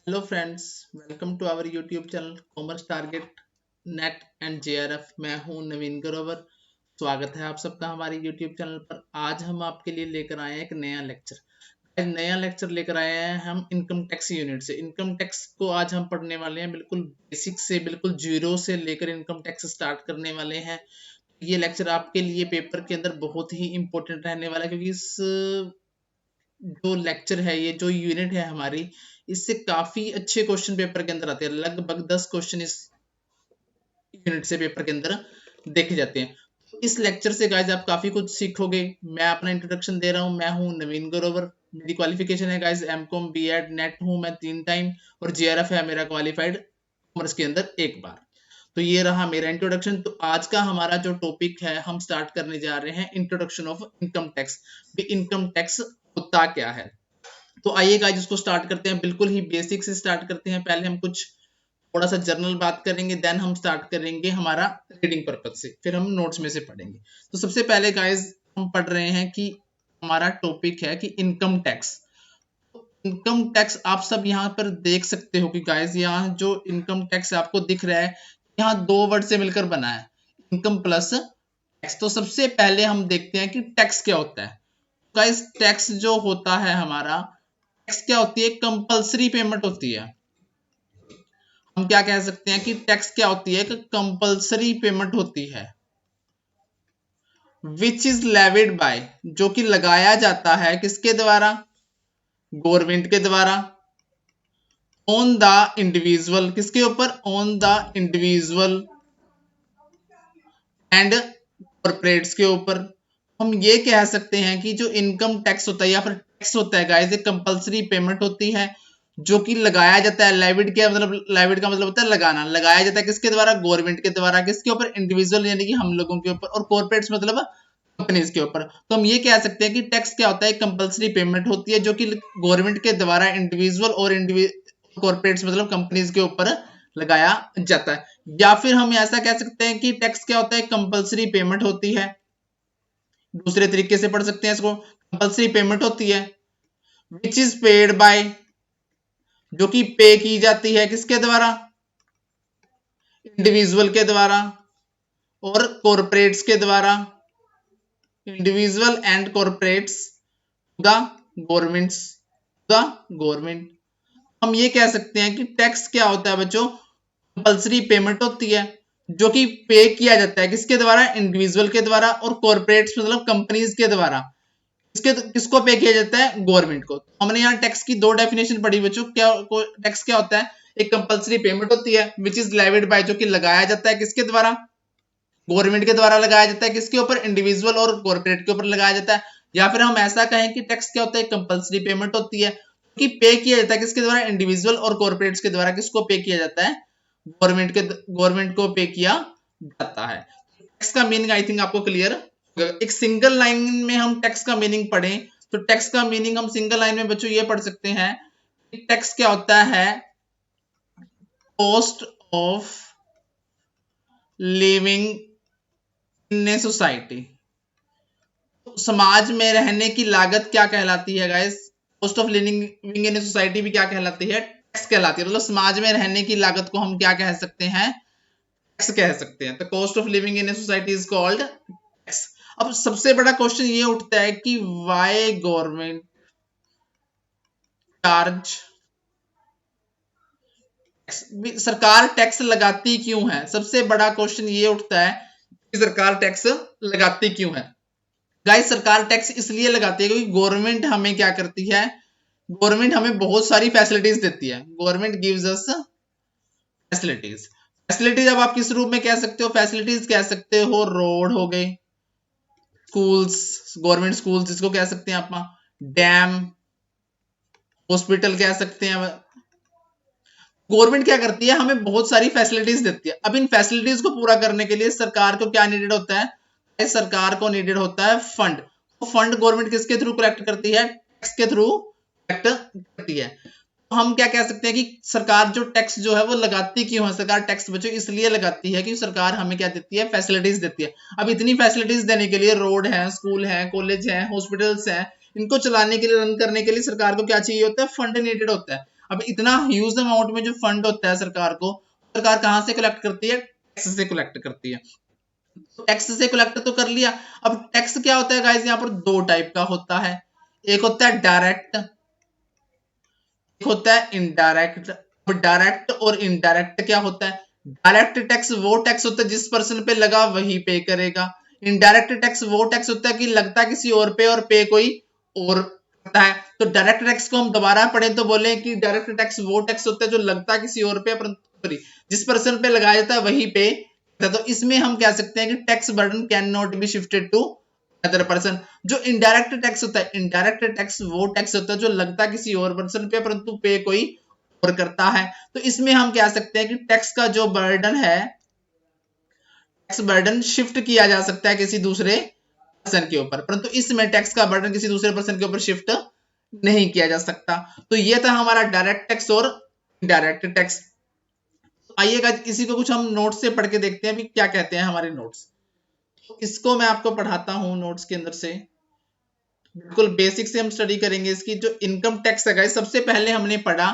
Hello friends, welcome to our YouTube channel commerce target NET and JRF. मैं हूं नवीन ग्रोवर। स्वागत है आप सबका हमारे यूट्यूब चैनल पर। आज हम आपके लिए लेकर आए हैं एक नया लेक्चर लेकर आए हैं हम इनकम टैक्स यूनिट से। इनकम टैक्स को आज हम पढ़ने वाले हैं, बिल्कुल बेसिक से, बिल्कुल जीरो से लेकर इनकम टैक्स स्टार्ट करने वाले हैं। ये लेक्चर आपके लिए पेपर के अंदर बहुत ही इंपॉर्टेंट रहने वाला है, क्योंकि इस जो लेक्चर है, ये जो यूनिट है हमारी, इससे काफी अच्छे क्वेश्चन पेपर के अंदर आते हैं। लगभग 10 क्वेश्चन इस यूनिट से पेपर के अंदर देखे जाते हैं। इस लेक्चर से गाइज आप काफी कुछ सीखोगे। मैं अपना इंट्रोडक्शन दे रहा हूँ। मैं हूँ नवीन ग्रोवर। मेरी क्वालिफिकेशन है गाइज एमकॉम बीएड नेट हूँ मैं 3 टाइम, और जेआरएफ है मेरा क्वालिफाइड कॉमर्स के अंदर 1 बार। तो ये रहा मेरा इंट्रोडक्शन। तो आज का हमारा जो टॉपिक है, हम स्टार्ट करने जा रहे हैं introduction of income tax. Income tax होता क्या है। तो आइए गाइस इसको स्टार्ट करते हैं। बिल्कुल ही बेसिक से स्टार्ट करते हैं। पहले हम कुछ थोड़ा सा जर्नल बात करेंगे, देन हम स्टार्ट करेंगे हमारा रीडिंग पर्पज से, फिर हम नोट्स में से पढ़ेंगे। तो सबसे पहले गाइस हम पढ़ रहे हैं कि हमारा टॉपिक है कि इनकम टैक्स। इनकम टैक्स आप सब यहाँ पर देख सकते हो कि गाइस यहाँ जो इनकम टैक्स आपको दिख रहा है, यहाँ 2 वर्ड से मिलकर बना है, इनकम प्लस टैक्स। तो सबसे पहले हम देखते हैं कि टैक्स क्या होता है। गाइस टैक्स जो होता है हमारा, टैक्स क्या होती है? कंपलसरी पेमेंट होती है। हम क्या कह सकते हैं कि टैक्स क्या होती है? कि कंपलसरी पेमेंट होती है। विच इज लेविड बाय, जो कि लगाया जाता है किसके द्वारा? गवर्नमेंट के द्वारा। ऑन द इंडिविजुअल, किसके ऊपर? On the individual and corporates के ऊपर। हम ये कह सकते हैं कि जो इनकम टैक्स होता है या फिर टैक्स होता है गाइस, एक कंपलसरी पेमेंट होती है जो कि लगाया जाता है। लेविड क्या मतलब? लेविड का मतलब होता है लगाना। लगाया जाता है किसके द्वारा? गवर्नमेंट के द्वारा। किसके ऊपर? इंडिविजुअल यानी कि हम लोगों के ऊपर। और कॉर्पोरेट्स मतलब कंपनीज के ऊपर। तो हम ये कह सकते हैं कि टैक्स क्या होता है? कंपलसरी पेमेंट होती है जो कि गवर्नमेंट के द्वारा इंडिविजुअल और कॉर्पोरेट्स मतलब कंपनीज के ऊपर लगाया जाता है। या फिर हम ऐसा कह सकते हैं कि टैक्स क्या होता है? कंपलसरी पेमेंट होती है। दूसरे तरीके से पढ़ सकते हैं इसको, कंपलसरी पेमेंट होती है विच इज पेड बाय, जो कि पे की जाती है किसके द्वारा? इंडिविजुअल के द्वारा और कॉर्पोरेट्स के द्वारा। Individual and corporates the governments, the government. हम ये कह सकते हैं कि टैक्स क्या होता है बच्चों? कंपलसरी पेमेंट होती है जो कि पे किया जाता है किसके द्वारा? इंडिविजुअल के द्वारा और कॉर्पोरेट्स मतलब कंपनीज के द्वारा। किसको पे किया जाता है? गवर्नमेंट को। हमने यहाँ टैक्स की 2 डेफिनेशन पढ़ी बच्चों। क्या टैक्स क्या होता है? एक कंपलसरी पेमेंट होती है विच इज लेविड बाय, जो कि लगाया जाता है किसके द्वारा? गवर्नमेंट के द्वारा लगाया जाता है। किसके ऊपर? इंडिविजुअल और कॉर्पोरेट के ऊपर लगाया जाता है। या फिर हम ऐसा कहें कि टैक्स क्या होता है? कंपलसरी पेमेंट होती है कि पे किया जाता है किसके द्वारा? इंडिविजुअल और कॉर्पोरेट्स के द्वारा। किसको पे किया जाता है? गवर्नमेंट को पे किया जाता है। टैक्स का मीनिंग आई थिंक आपको क्लियर। एक सिंगल लाइन में हम टैक्स का मीनिंग पढ़ें तो टैक्स का मीनिंग हम सिंगल लाइन में बच्चों ये पढ़ सकते हैं कि टैक्स क्या होता है? Cost of living in a society. समाज में रहने की लागत क्या कहलाती है guys? Cost of living in a society भी क्या कहलाती है? टैक्स कहलाती है। मतलब समाज में रहने की लागत को हम क्या कह सकते हैं? टैक्स कह सकते हैं। तो cost of living in a society is called tax. अब सबसे बड़ा क्वेश्चन ये उठता है कि वाई गवर्नमेंट चार्ज, सरकार टैक्स लगाती क्यों है? सबसे बड़ा क्वेश्चन ये उठता है कि सरकार टैक्स लगाती क्यों है। गाइस सरकार टैक्स इसलिए लगाती है क्योंकि गवर्नमेंट हमें क्या करती है? गवर्नमेंट हमें बहुत सारी फैसिलिटीज देती है। Government gives us facilities. Facilities अब आप किस रूप में कह सकते हो? फैसिलिटीज कह सकते हो रोड हो गए, स्कूल्स, गवर्नमेंट स्कूल्स जिसको कह सकते हैं आप, डैम, हॉस्पिटल कह सकते हैं। गवर्नमेंट क्या करती है? हमें बहुत सारी फैसिलिटीज देती है। अब इन फैसिलिटीज को पूरा करने के लिए सरकार को क्या नीडेड होता है? सरकार को नीडेड होता है फंड। फंड गवर्नमेंट किसके थ्रू कलेक्ट करती है? टैक्स के थ्रू कलेक्ट करती है। तो हम क्या कह सकते हैं कि सरकार जो टैक्स जो है वो लगाती क्यों है? सरकार टैक्स बच्चों इसलिए लगाती है कि सरकार हमें क्या देती है? फैसिलिटीज देती है। अब इतनी फैसिलिटीज देने के लिए रोड है, स्कूल है, कॉलेज है, हॉस्पिटल्स है, इनको चलाने के लिए, रन करने के लिए सरकार को क्या चाहिए होता है? फंड नीडेड होता है। अब इतना ह्यूज अमाउंट में जो फंड होता है सरकार को, सरकार कहां से कलेक्ट करती है? टैक्स से कलेक्ट करती है। टैक्स से कलेक्ट तो कर लिया। अब टैक्स क्या होता है गाइस, यहाँ पर दो टाइप का होता है, एक होता है डायरेक्ट, एक होता है इनडायरेक्ट। डायरेक्ट और इनडायरेक्ट क्या होता है? डायरेक्ट टैक्स वो टैक्स होता है जिस पर्सन पे लगा वही पे करेगा। इनडायरेक्ट टैक्स वो टैक्स होता है कि लगता किसी और पे और पे कोई और करता है। तो डायरेक्ट टैक्स को हम दोबारा पढ़े तो बोले कि डायरेक्ट टैक्स वो टैक्स होता है जो लगता किसी और पे, जिस पर्सन पे लगाया जाता है वही पे। तो इसमें हम कह सकते हैं कि tax burden can not be shifted to other person. जो इनडायरेक्ट टैक्स होता है, इनडायरेक्ट टैक्स वो टैक्स होता है जो लगता किसी और पर्सन पे परंतु पे कोई और करता है। तो इसमें हम कह सकते हैं कि टैक्स का जो बर्डन है, टैक्स बर्डन शिफ्ट किया जा सकता है किसी दूसरे पर्सन के ऊपर, परंतु इसमें टैक्स का बर्डन किसी दूसरे पर्सन के ऊपर शिफ्ट नहीं किया जा सकता। तो ये था हमारा डायरेक्ट टैक्स और इनडायरेक्ट टैक्स। आइएगा इसी को कुछ हम नोट्स से पढ़ के देखते हैं भी क्या कहते हैं हमारे नोट्स। तो इसको मैं आपको पढ़ाता हूं नोट्स के अंदर से, बिल्कुल बेसिक से हम स्टडी करेंगे इसकी। जो इनकम टैक्स है गाइस, सबसे पहले हमने पढ़ा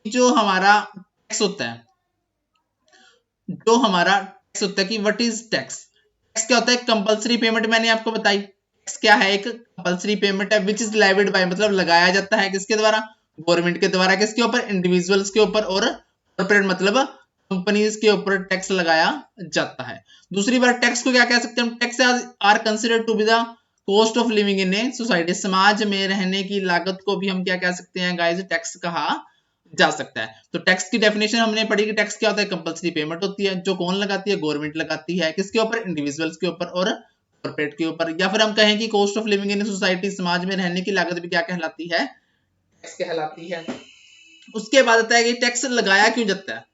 कि जो हमारा टैक्स होता है, जो हमारा टैक्स होता है कि व्हाट इज टैक्स। टैक्स क्या होता है? कंपलसरी पेमेंट मैंने आपको बताई। टैक्स क्या है? एक कंपलसरी पेमेंट है विच इज लेविड बाय, मतलब लगाया जाता है किसके द्वारा? गवर्नमेंट के द्वारा। किसके ऊपर? इंडिविजुअल्स के ऊपर और कॉर्पोरेट मतलब कंपनीज के ऊपर टैक्स लगाया जाता है। दूसरी बार टैक्स को क्या कह सकते हैं हम? Tax are considered to be the cost of living in a society. समाज में रहने की लागत को भी हम क्या कह सकते हैं गाइस? टैक्स कहा जा सकता है। तो टैक्स की डेफिनेशन हमने पढ़ी कि टैक्स क्या होता है? कंपलसरी पेमेंट होती है जो कौन लगाती है? गवर्नमेंट लगाती है। किसके ऊपर? इंडिविजुअल्स के ऊपर और कॉर्पोरेट के ऊपर। या फिर हम कहें कि cost of living in society, समाज में रहने की लागत भी क्या कहलाती है? टैक्स कहलाती है। उसके बाद आता है कि टैक्स लगाया क्यों जाता है,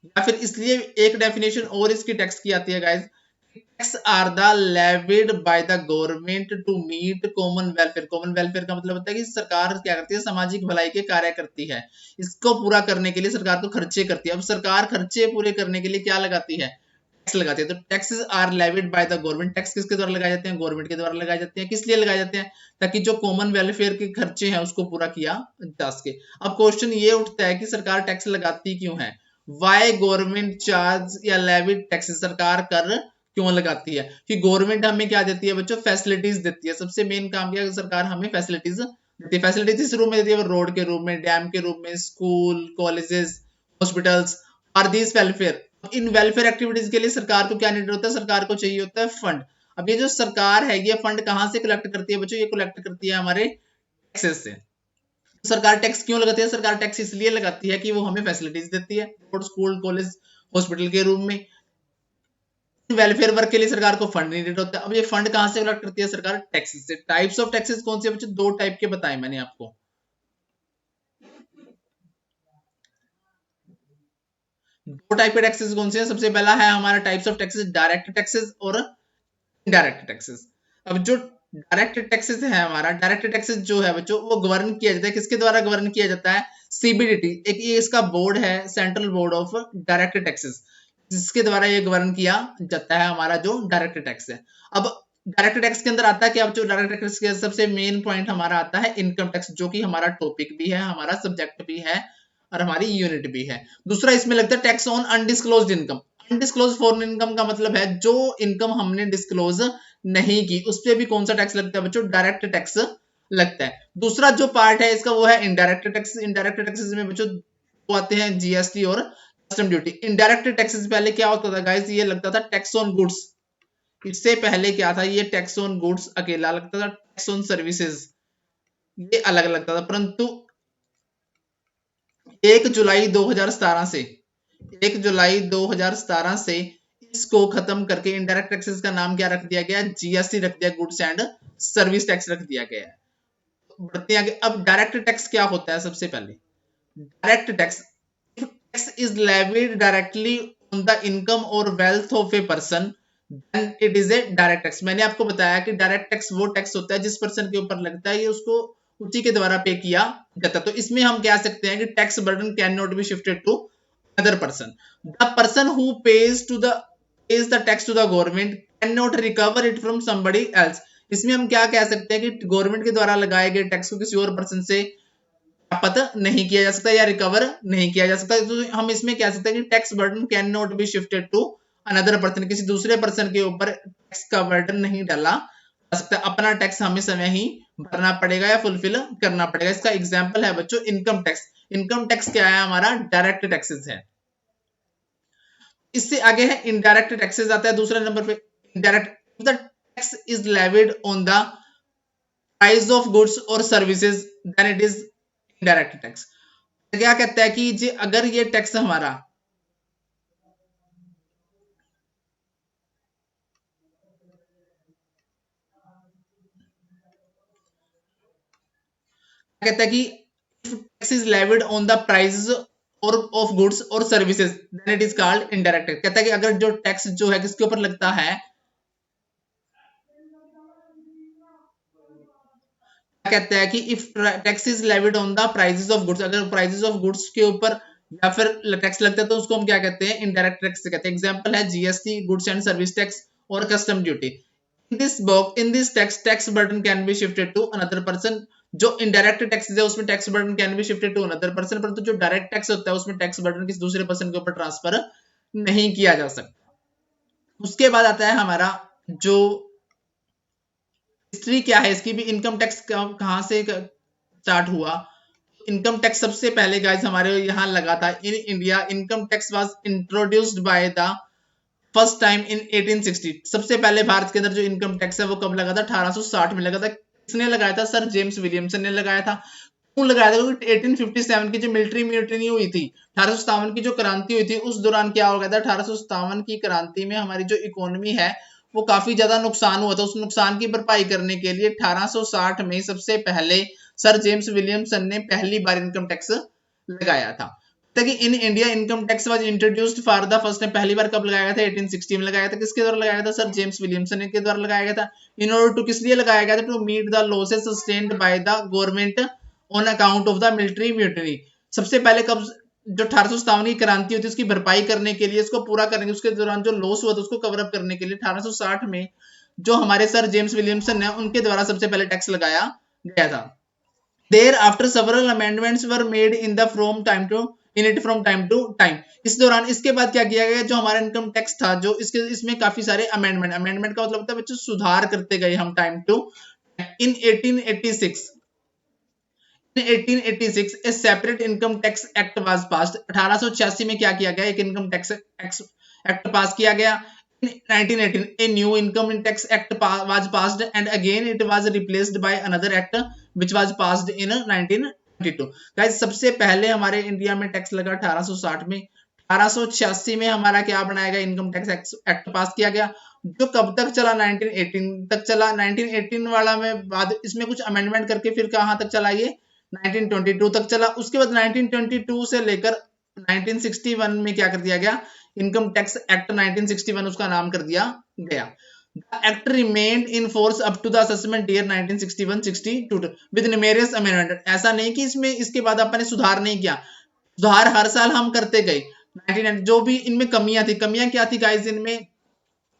या फिर इसलिए एक डेफिनेशन और इसकी टैक्स की आती है guys, tax are the levied by the government to meet common welfare. Common welfare का मतलब होता है कि सरकार क्या करती है? सामाजिक भलाई के कार्य करती है। इसको पूरा करने के लिए सरकार को खर्चे करती है। अब सरकार खर्चे पूरे करने के लिए क्या लगाती है? टैक्स लगाती है। तो taxes are levied by the government. Tax किसके द्वारा लगाए जाते हैं? गवर्नमेंट के द्वारा लगाए जाते हैं। किस लिए लगाए जाते हैं? ताकि जो कॉमन वेलफेयर के खर्चे हैं उसको पूरा किया जा सके। अब क्वेश्चन ये उठता है कि सरकार टैक्स लगाती क्यों है? वाई गवर्नमेंट चार्ज या लेविड टैक्स, सरकार कर क्यों लगाती है? कि गवर्नमेंट हमें क्या देती है बच्चों? फैसिलिटीज देती है। सबसे मेन काम क्या है? सरकार हमें फैसिलिटीज देती है। फैसिलिटीज इस रूप में देती है, रोड के रूप में, डैम के रूप में, school, colleges, hospitals are these welfare. इन वेलफेयर एक्टिविटीज के लिए सरकार को क्या नीड होता है? सरकार को चाहिए होता है फंड। अब ये जो सरकार है ये फंड कहां से कलेक्ट करती है बच्चों? ये कलेक्ट करती है हमारे टैक्सेस से। सरकार टैक्स क्यों लगाती है? सरकार टैक्स इसलिए लगाती है कि वो हमें फैसिलिटीज देती है, रोड, स्कूल, कॉलेज, हॉस्पिटल के रूप में। वेलफेयर वर्क के लिए सरकार को फंड नीडेड होता है। अब ये फंड कहां से कलेक्ट करती है सरकार? टैक्सेस से। टाइप्स ऑफ टैक्सेस कौन से बच्चों? दो टाइप के बताए मैंने आपको। दो टाइप के टैक्सेस कौन से हैं? सबसे पहला है हमारा types of taxes, direct taxes और इनडायरेक्ट टैक्सेस। अब जो डायरेक्ट टैक्सेस है हमारा, डायरेक्ट टैक्सेस जो है बच्चों वो गवर्न किया जाता है। किसके द्वारा गवर्न किया जाता है? सीबीडीटी, एक ये इसका बोर्ड है, central board of direct taxes, जिसके द्वारा ये गवर्न किया जाता है हमारा जो डायरेक्ट टैक्स है। अब डायरेक्ट टैक्स के अंदर आता है कि अब जो डायरेक्ट टैक्स के सबसे मेन पॉइंट हमारा आता है इनकम टैक्स, जो कि हमारा टॉपिक भी है, हमारा सब्जेक्ट भी है और हमारी यूनिट भी है। दूसरा इसमें लगता है tax on undisclosed income. Undisclosed foreign income का मतलब है जो इनकम हमने डिस्क्लोज नहीं की, उस पर भी कौन सा टैक्स लगता है बच्चों? डायरेक्ट टैक्स लगता है। दूसरा जो पार्ट है इसका वो है इनडायरेक्ट टैक्स। इनडायरेक्ट टैक्सेस में बच्चों वो आते हैं जीएसटी और कस्टम ड्यूटी। इनडायरेक्ट टैक्सेस पहले क्या होता था गाइस? ये लगता था टैक्स ऑन गुड्स। इससे पहले क्या था? ये टैक्स ऑन गुड्स अकेला लगता था, टैक्स ऑन सर्विसेज ये अलग लगता था। परंतु 1 जुलाई 2017 से 1 जुलाई 2017 से इसको खत्म करके इनडायरेक्ट टैक्सेस का नाम क्या रख दिया गया? जीएसटी रख दिया, गुड्स एंड सर्विस टैक्स रख दिया गया है। बढ़ते आगे। अब डायरेक्ट टैक्स क्या होता है? सबसे पहले direct tax, tax is levied directly on the income और wealth of a person, then it is a direct tax. मैंने आपको बताया कि डायरेक्ट टैक्स वो टैक्स होता है जिस पर्सन के ऊपर लगता है, ये उसको उसी के द्वारा पे किया जाता है। तो इसमें हम कह सकते हैं कि tax burden can not be shifted to other person. The person who pays the tax to the government cannot recover it from somebody else। इसमें हम क्या कह सकते हैं कि गवर्नमेंट के द्वारा लगाए गए टैक्स को किसी और पर्सन से प्राप्त नहीं किया जा सकता या रिकवर नहीं किया जा सकता। तो हम इसमें कह सकते हैं कि tax burden can not be shifted to another person, किसी दूसरे पर्सन के ऊपर टैक्स का बर्डन नहीं डाला जा सकता, अपना टैक्स हमें समय ही भरना पड़ेगा या फुलफिल करना पड़ेगा। इसका एग्जाम्पल है बच्चों इनकम टैक्स। इनकम टैक्स क्या है हमारा, डायरेक्ट टैक्सेस है। इससे आगे है इनडायरेक्ट टैक्सेस आता है दूसरे नंबर पे। Indirect the tax is levied on the price of goods और services then it is indirect tax. क्या कहता है कि जी अगर ये टैक्स हमारा कहता है कि tax is levied on the price और ऑफ गुड्स और services then it is called indirect tax. कहता है कि अगर जो टैक्स जो है किसके ऊपर लगता है, कहता है कि if tax is levied on the prices of goods, अगर प्राइसेस ऑफ गुड्स के ऊपर या फिर टैक्स लगता है तो उसको हम क्या कहते हैं, इनडायरेक्ट टैक्स कहते हैं। एग्जांपल है GST, goods and service tax और custom duty. In this tax burden can be shifted to another person. जो इनडायरेक्ट टैक्सेस है उसमें tax burden can be shifted to another person, परंतु जो डायरेक्ट टैक्स होता है उसमें टैक्स बर्डन किसी दूसरे पर्सन के ऊपर ट्रांसफर नहीं किया जा सकता। उसके बाद आता है हमारा जो हिस्ट्री क्या है इसकी भी, इनकम टैक्स कहां से स्टार्ट हुआ। इनकम टैक्स सबसे पहले गाइस हमारे यहाँ लगा था in India. Income tax was introduced by the first time in 1860। सबसे पहले भारत के अंदर जो इनकम टैक्स है वो कब लगा था, 1860 में लगा था। किसने लगाया था, सर जेम्स विलियमसन ने लगाया था। क्यों लगाया था, क्योंकि 1857 की जो मिलिट्री म्यूटिनी हुई थी, 1857 की जो क्रांति हुई थी, उस दौरान क्या हो गया था, 1857 की क्रांति में हमारी जो इकोनॉमी है वो काफी ज्यादा नुकसान हुआ था। उस नुकसान की भरपाई करने के लिए 1860 में सबसे पहले सर जेम्स विलियमसन ने पहली बार इनकम टैक्स लगाया था। ताकि in India income tax was introduced for the first time, पहली बार कब लगाया गया था, 1860 में लगाया था। किसके द्वारा लगाया था, सर जेम्स विलियमसन के द्वारा लगाया गया था। इन ऑर्डर टू, किस लिए लगाया गया था, to meet the losses sustained by the government on account of the military mutiny. सबसे पहले कब, जो 1857 की क्रांति हुई थी उसकी भरपाई करने के लिए, उसको पूरा करने के, उसके दौरान जो लॉस हुआ था उसको कवर अप करने के लिए 1860 में जो हमारे सर जेम्स विलियमसन है उनके द्वारा सबसे पहले टैक्स लगाया गया था। Thereafter several amendments were made in the from time to in it from time to time। इस दौरान इसके बाद क्या किया गया, जो हमारा इनकम टैक्स था जो इसमें काफी सारे अमेंडमेंट का मतलब होता है बच्चों सुधार करते गए हम time to. In 1886 a separate income tax act was passed। 1886 में क्या किया गया, एक इनकम टैक्स एक्ट पास किया गया। In 1918 a new income tax act was passed and again it was replaced by another act which was passed in 1922। Guys सबसे पहले हमारे इंडिया में टैक्स लगा 1860 में। 1886 में हमारा क्या बनाया गया, इनकम टैक्स एक्ट पास किया गया, जो कब तक चला, 1918 तक चला। 1918 वाला में बाद इसमें कुछ अमेंडमेंट करके फिर कहां तक चला, ये 1922 तक चला। उसके बाद 1922 से लेकर 1961 में क्या कर दिया गया, इनकम टैक्स एक्ट 1961 उसका नाम कर दिया गया। The act remained in force up to the assessment year 1961-62 with numerous amendment। ऐसा नहीं कि इसमें इसके बाद अपन ने सुधार नहीं किया, सुधार हर साल हम करते गए। 19 जो भी इनमें कमियां थी, कमियां क्या थी गाइस इनमें,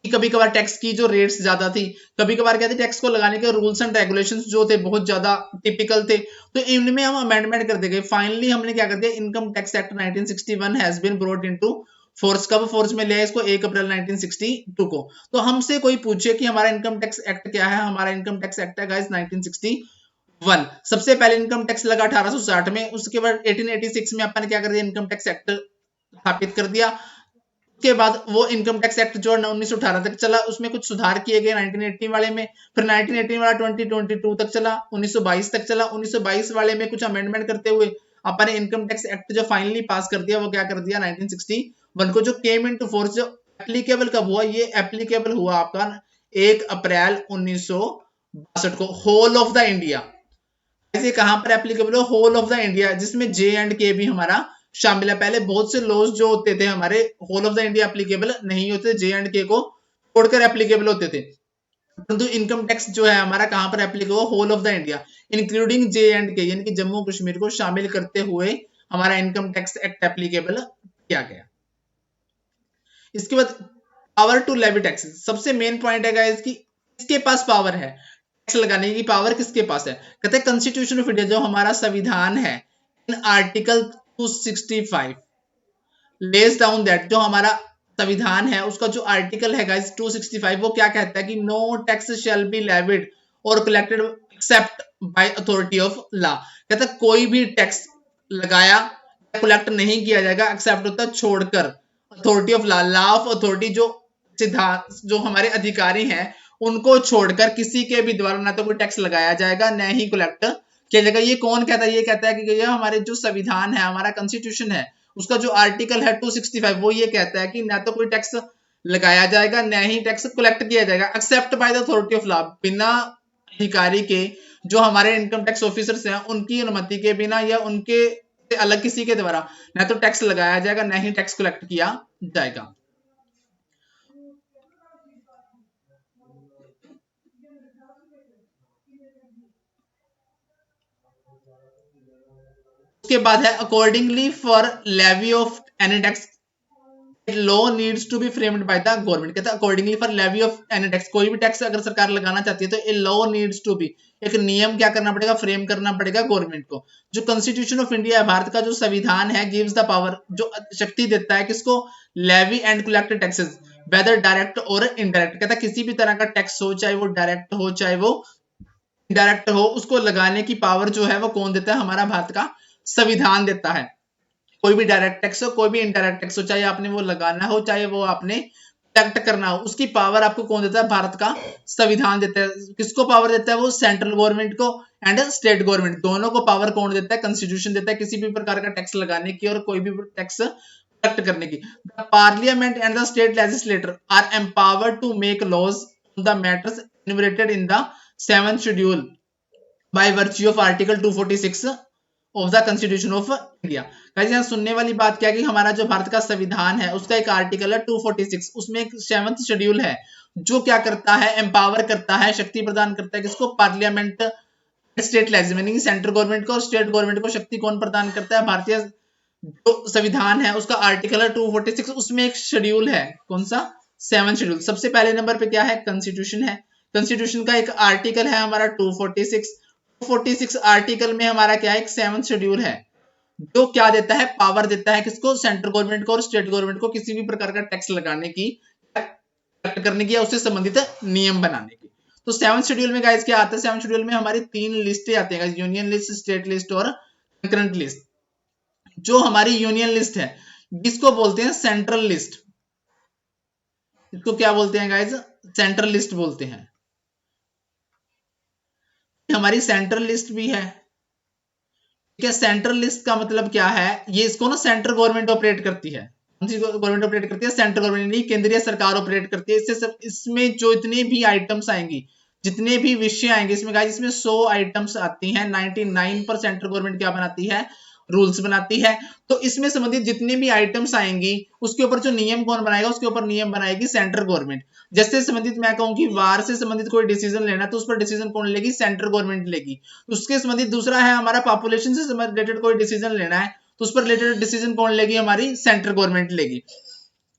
कभी कभार टैक्स की जो रेट्स ज्यादा थी, कभी कभार क्या थे टैक्स को लगाने के रूल्स एंड रेगुलेशंस जो थे बहुत ज्यादा टिपिकल थे, तो इनमें हम अमेंडमेंट करते गए। फाइनली हमने क्या कर दिया, income tax act 1961 has been brought into force. कब फोर्स में लिया इसको, 1 अप्रैल 1962 को। तो हमसे कोई पूछे कि हमारा इनकम टैक्स एक्ट क्या है, हमारा इनकम टैक्स एक्ट है गाइस 1961। सबसे पहले इनकम टैक्स लगा 1860 में, उसके बाद 1886 में अपन ने क्या कर दिया, इनकम टैक्स एक्ट स्थापित कर दिया। के बाद वो इनकम टैक्स एक्ट जो 1918 तक चला, उसमें कुछ सुधार किए गए 1980 वाले में। फिर 1980 वाला 2022 तक चला, 1922 तक चला। 1922 वाले में कुछ अमेंडमेंट करते हुए अपन ने इनकम टैक्स एक्ट जो फाइनली पास कर दिया वो क्या कर दिया, 1961 को, जो केम इनटू फोर्स। जो एप्लीकेबल कब हुआ, ये एप्लीकेबल हुआ आपका 1 अप्रैल 1962 को, होल ऑफ द इंडिया। ऐसे कहां पर एप्लीकेबल हो, होल ऑफ द इंडिया, जिसमें जे एंड के भी हमारा शामिल है। पहले बहुत से लॉज जो होते थे हमारे whole of the India applicable नहीं होते, जे एंड के को छोड़कर एप्लीकेबल होते थे, परंतु इनकम टैक्स जो है हमारा कहां पर applicable, whole of the India including J and K, यानी कि जम्मू कश्मीर को शामिल करते हुए हमारा इनकम टैक्स एक्ट एप्लीकेबल किया गया। इसके बाद पावर टू लेवी टैक्सेस, सबसे मेन पॉइंट है गाइस कि किसके पास पावर है टैक्स लगाने की, पावर किसके पास है। कहते हैं कॉन्स्टिट्यूशन ऑफ इंडिया, जो हमारा संविधान है, in article 265 less down that, जो हमारा संविधान है उसका जो आर्टिकल है गाइस 265, वो क्या कहता है कि no tax shall be levied और collected except by authority of law. कहता है कोई भी टैक्स लगाया कलेक्ट नहीं किया जाएगा एक्सेप्ट होता है छोड़कर authority of law of authority, जो सिद्धांत जो हमारे अधिकारी हैं उनको छोड़कर किसी के भी द्वारा ना तो कोई टैक्स लगाया जाएगा न ही कलेक्ट किया जाएगा। ये कौन कहता है? ये कहता है कि ये हमारे जो संविधान है, हमारा कॉन्स्टिट्यूशन है, उसका जो आर्टिकल है 265 वो ये कहता है कि ना तो कोई टैक्स लगाया जाएगा न ही टैक्स कलेक्ट किया जाएगा except by the authority of law, बिना अधिकारी के जो हमारे इनकम टैक्स ऑफिसर्स हैं उनकी अनुमति के बिना या उनके अलग किसी के द्वारा ना तो टैक्स लगाया जाएगा न ही टैक्स कलेक्ट किया जाएगा। उसके बाद है accordingly for levy of any tax law needs to be framed by the government. कहता है accordingly for levy of any tax, कोई भी टैक्स अगर सरकार लगाना चाहती है तो a law needs to be, एक नियम क्या करना पड़ेगा? फ्रेम करना पड़ेगा गवर्नमेंट को। जो कॉन्स्टिट्यूशन ऑफ इंडिया है, भारत का जो संविधान है, गिव्स द पावर, जो शक्ति देता है किसको? Levy and collect taxes whether direct or indirect. कहता है किसी भी तरह का टैक्स हो, चाहे वो डायरेक्ट हो चाहे वो इनडायरेक्ट हो, उसको लगाने की पावर जो है वो कौन देता है? हमारा भारत का संविधान देता है। कोई भी डायरेक्ट टैक्स हो, कोई भी इनडायरेक्ट टैक्स हो, चाहे आपने वो लगाना हो चाहे वो आपने कलेक्ट करना हो, उसकी पावर आपको कौन देता है? भारत का संविधान देता है। किसको पावर देता है? वो सेंट्रल गवर्नमेंट को एंड स्टेट गवर्नमेंट, दोनों को पावर कौन देता है? कॉन्स्टिट्यूशन देता है किसी भी प्रकार का टैक्स लगाने की और कोई भी टैक्स कलेक्ट करने की। The parliament and the state legislator are empowered to make laws on the matters enumerated in the 7th schedule by virtue of article 246 of the constitution of India. Guys यहाँ सुनने वाली बात क्या है कि हमारा जो भारत का संविधान है उसका एक आर्टिकल है 246, उसमें एक 7th शेड्यूल है जो क्या करता है? एम्पावर करता है, शक्ति प्रदान करता है किसको? Parliament state legislature, central government को और स्टेट गवर्नमेंट को शक्ति कौन प्रदान करता है? भारतीय जो संविधान है उसका आर्टिकल है 246, उसमें एक शेड्यूल है, कौन सा? 7th schedule. सबसे पहले नंबर पे क्या है? कॉन्स्टिट्यूशन है। कॉन्स्टिट्यूशन का एक आर्टिकल है हमारा 246 आर्टिकल में हमारा क्या है? एक 7th शेड्यूल है जो क्या देता है? पावर देता है किसको? सेंट्रल गवर्नमेंट को और स्टेट गवर्नमेंट को किसी भी प्रकार का टैक्स लगाने की, कलेक्ट करने की या उससे संबंधित नियम बनाने की। तो 7th शेड्यूल में गाइस क्या आता है? 7th शेड्यूल में हमारी 3 लिस्टें आती हैं, यूनियन लिस्ट, स्टेट लिस्ट और कंकरेंट लिस्ट। जो हमारी यूनियन लिस्ट है इसको बोलते हैं सेंट्रल लिस्ट। इसको क्या बोलते हैं गाइस? सेंट्रल लिस्ट बोलते हैं। हमारी सेंट्रल लिस्ट भी है। क्या सेंट्रल लिस्ट का मतलब क्या है? ये इसको ना सेंट्रल गवर्नमेंट ऑपरेट करती है। कौन सी गवर्नमेंट ऑपरेट करती है? सेंट्रल गवर्नमेंट नहीं, केंद्रीय सरकार ऑपरेट करती है। इससे सब, इसमें जो इतने भी आइटम्स आएंगी, जितने भी विषय आएंगे इसमें गाइस, इसमें 100 आइटम्स आती हैं। 99% सेंट्रल गवर्नमेंट क्या बनाती है? रूल्स बनाती है। तो इसमें संबंधित जितने भी आइटम्स आएंगी उसके ऊपर जो नियम कौन बनाएगा? उसके ऊपर नियम बनाएगी सेंट्रल गवर्नमेंट। जैसे संबंधित मैं कहूं कि वार से संबंधित कोई डिसीजन लेना तो उस पर डिसीजन कौन लेगी? सेंट्रल गवर्नमेंट लेगी। उसके संबंधित दूसरा है हमारा पॉपुलेशन से रिलेटेड कोई डिसीजन लेना है तो उस पर रिलेटेड डिसीजन कौन लेगी? हमारी सेंट्रल गवर्नमेंट लेगी।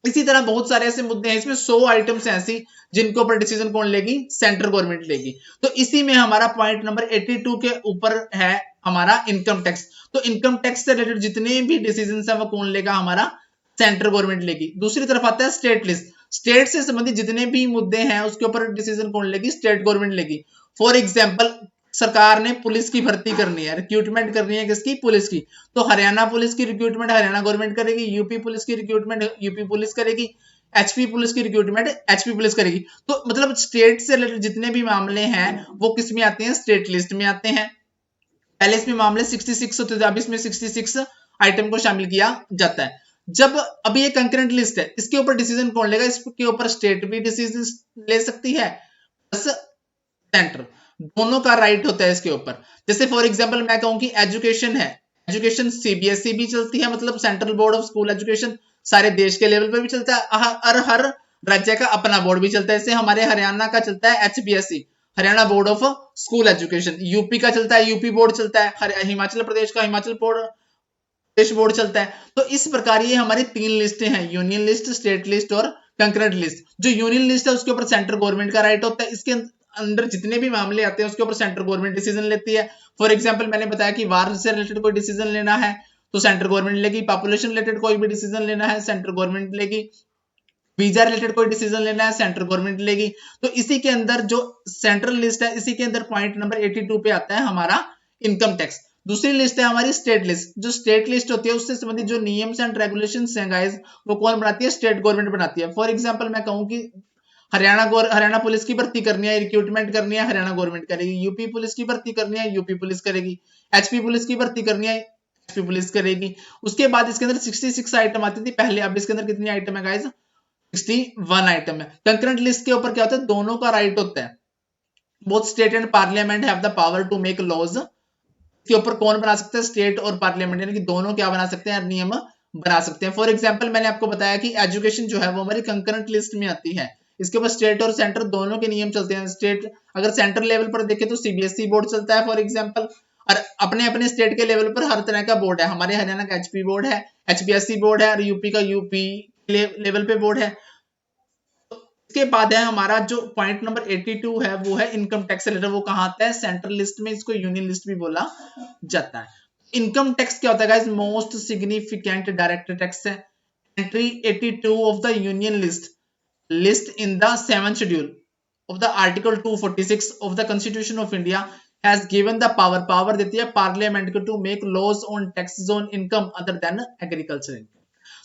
इसी तरह बहुत सारे ऐसे मुद्दे हैं, इसमें 100 आइटम्स हैं ऐसी जिनके ऊपर डिसीजन कौन लेगी? सेंट्रल गवर्नमेंट लेगी। तो इसी में हमारा पॉइंट नंबर 82 के ऊपर है हमारा इनकम टैक्स। तो इनकम टैक्स से रिलेटेड जितने भी डिसीजन है वो कौन लेगा? हमारा सेंट्रल गवर्नमेंट लेगी। दूसरी तरफ आता है स्टेट लिस्ट। स्टेट से संबंधित जितने भी मुद्दे हैं उसके ऊपर डिसीजन कौन लेगी? स्टेट गवर्नमेंट लेगी। फॉर एग्जाम्पल सरकार ने पुलिस की भर्ती करनी है, रिक्रूटमेंट करनी है किसकी? पुलिस की। तो हरियाणा पुलिस की रिक्रूटमेंट हरियाणा गवर्नमेंट करेगी, यूपी पुलिस की रिक्रूटमेंट यूपी पुलिस करेगी, एचपी पुलिस की रिक्रूटमेंट एचपी पुलिस करेगी। तो मतलब स्टेट से रिलेटेड जितने भी मामले हैं वो किस में आते हैं? स्टेट लिस्ट में आते हैं। पहले इसमें मामले 66 होते थे, अब इसमें 66 आइटम को शामिल किया जाता है। जब अभी ये कंकरेंट लिस्ट है, इसके ऊपर डिसीजन कौन लेगा? इसके ऊपर स्टेट भी डिसीजन ले सकती है प्लस सेंटर, दोनों का राइट होता है इसके ऊपर। जैसे फॉर एग्जांपल मैं कहूं कि एजुकेशन है, एजुकेशन सीबीएसई भी चलती है, मतलब central board of school education सारे देश के लेवल पे भी चलता है, और हर राज्य का अपना बोर्ड भी चलता है। जैसे हमारे हरियाणा का चलता है HBSE, Haryana board of school education. UP का चलता है यूपी बोर्ड चलता है, हिमाचल प्रदेश का हिमाचल प्रदेश बोर्ड चलता है। तो इस प्रकार ये हमारी 3 लिस्टें हैं, यूनियन लिस्ट, स्टेट लिस्ट और कंकरेंट लिस्ट। जो यूनियन लिस्ट है उसके ऊपर सेंट्रल गवर्नमेंट का राइट होता है। इसके अंदर जितने भी मामले आते हैं उसके ऊपर सेंट्रल गवर्नमेंट डिसीजन लेती है। फॉर एग्जाम्पल मैंने बताया कि वार से रिलेटेड कोई डिसीजन लेना है तो सेंट्रल गवर्नमेंट लेगी, पॉपुलेशन रिलेटेड कोई भी डिसीजन लेना है सेंट्रल गवर्नमेंट लेगी, वीजा रिलेटेड कोई डिसीजन लेना है सेंट्रल गवर्नमेंट लेगी। तो इसी के अंदर जो सेंट्रल लिस्ट है, इसी के अंदर पॉइंट नंबर 82 पे आता है हमारा इनकम टैक्स। दूसरी लिस्ट है हमारी स्टेट लिस्ट। जो स्टेट लिस्ट होती है उससे संबंधित जो नियम्स एंड रेगुलेशंस हैं गाइस, वो कौन बनाती है? स्टेट गवर्नमेंट बनाती है। फॉर एग्जांपल मैं कहूं कि हरियाणा पुलिस की भर्ती करनी है, रिक्रूटमेंट करनी है, हरियाणा गवर्नमेंट करेगी। यूपी पुलिस की भर्ती करनी है, यूपी पुलिस करेगी। एचपी पुलिस की भर्ती करनी है, एचपी पुलिस करेगी। उसके बाद इसके अंदर 66 आइटम आती थी पहले, अब इसके अंदर कितनी आइटम है गाइस? 61 आइटम है। कंकरेंट लिस्ट के ऊपर क्या होता है? दोनों का राइट होता है। Both state and parliament have the power to make laws. के ऊपर कौन बना सकता है? स्टेट और पार्लियामेंट, यानी कि दोनों क्या बना सकते हैं? नियम बना सकते हैं। फॉर एग्जांपल मैंने आपको बताया कि एजुकेशन जो है वो हमारी कंकरेंट लिस्ट में आती है। इसके ऊपर स्टेट और सेंटर दोनों के नियम चलते हैं। स्टेट अगर सेंटर लेवल पर देखें तो सीबीएसई बोर्ड चलता है फॉर एग्जांपल, और अपने अपने स्टेट के लेवल पर हर तरह का बोर्ड है। हमारे हरियाणा का एचपी बोर्ड है, एचपीएससी बोर्ड है, और यूपी का यूपी लेवल पे बोर्ड है। इसके बाद है हमारा जो पॉइंट नंबर 82 है वो है इनकम टैक्स लेटर। वो कहां आता है? सेंट्रल लिस्ट में। इसको यूनियन लिस्ट भी बोला जाता है। इनकम टैक्स क्या होता है guys? Most significant direct tax है। Entry 82 of the union list in the 7th schedule of the article 246 of the constitution of India has given the power देती है पार्लियामेंट को to make laws on taxes on income other than agriculture income.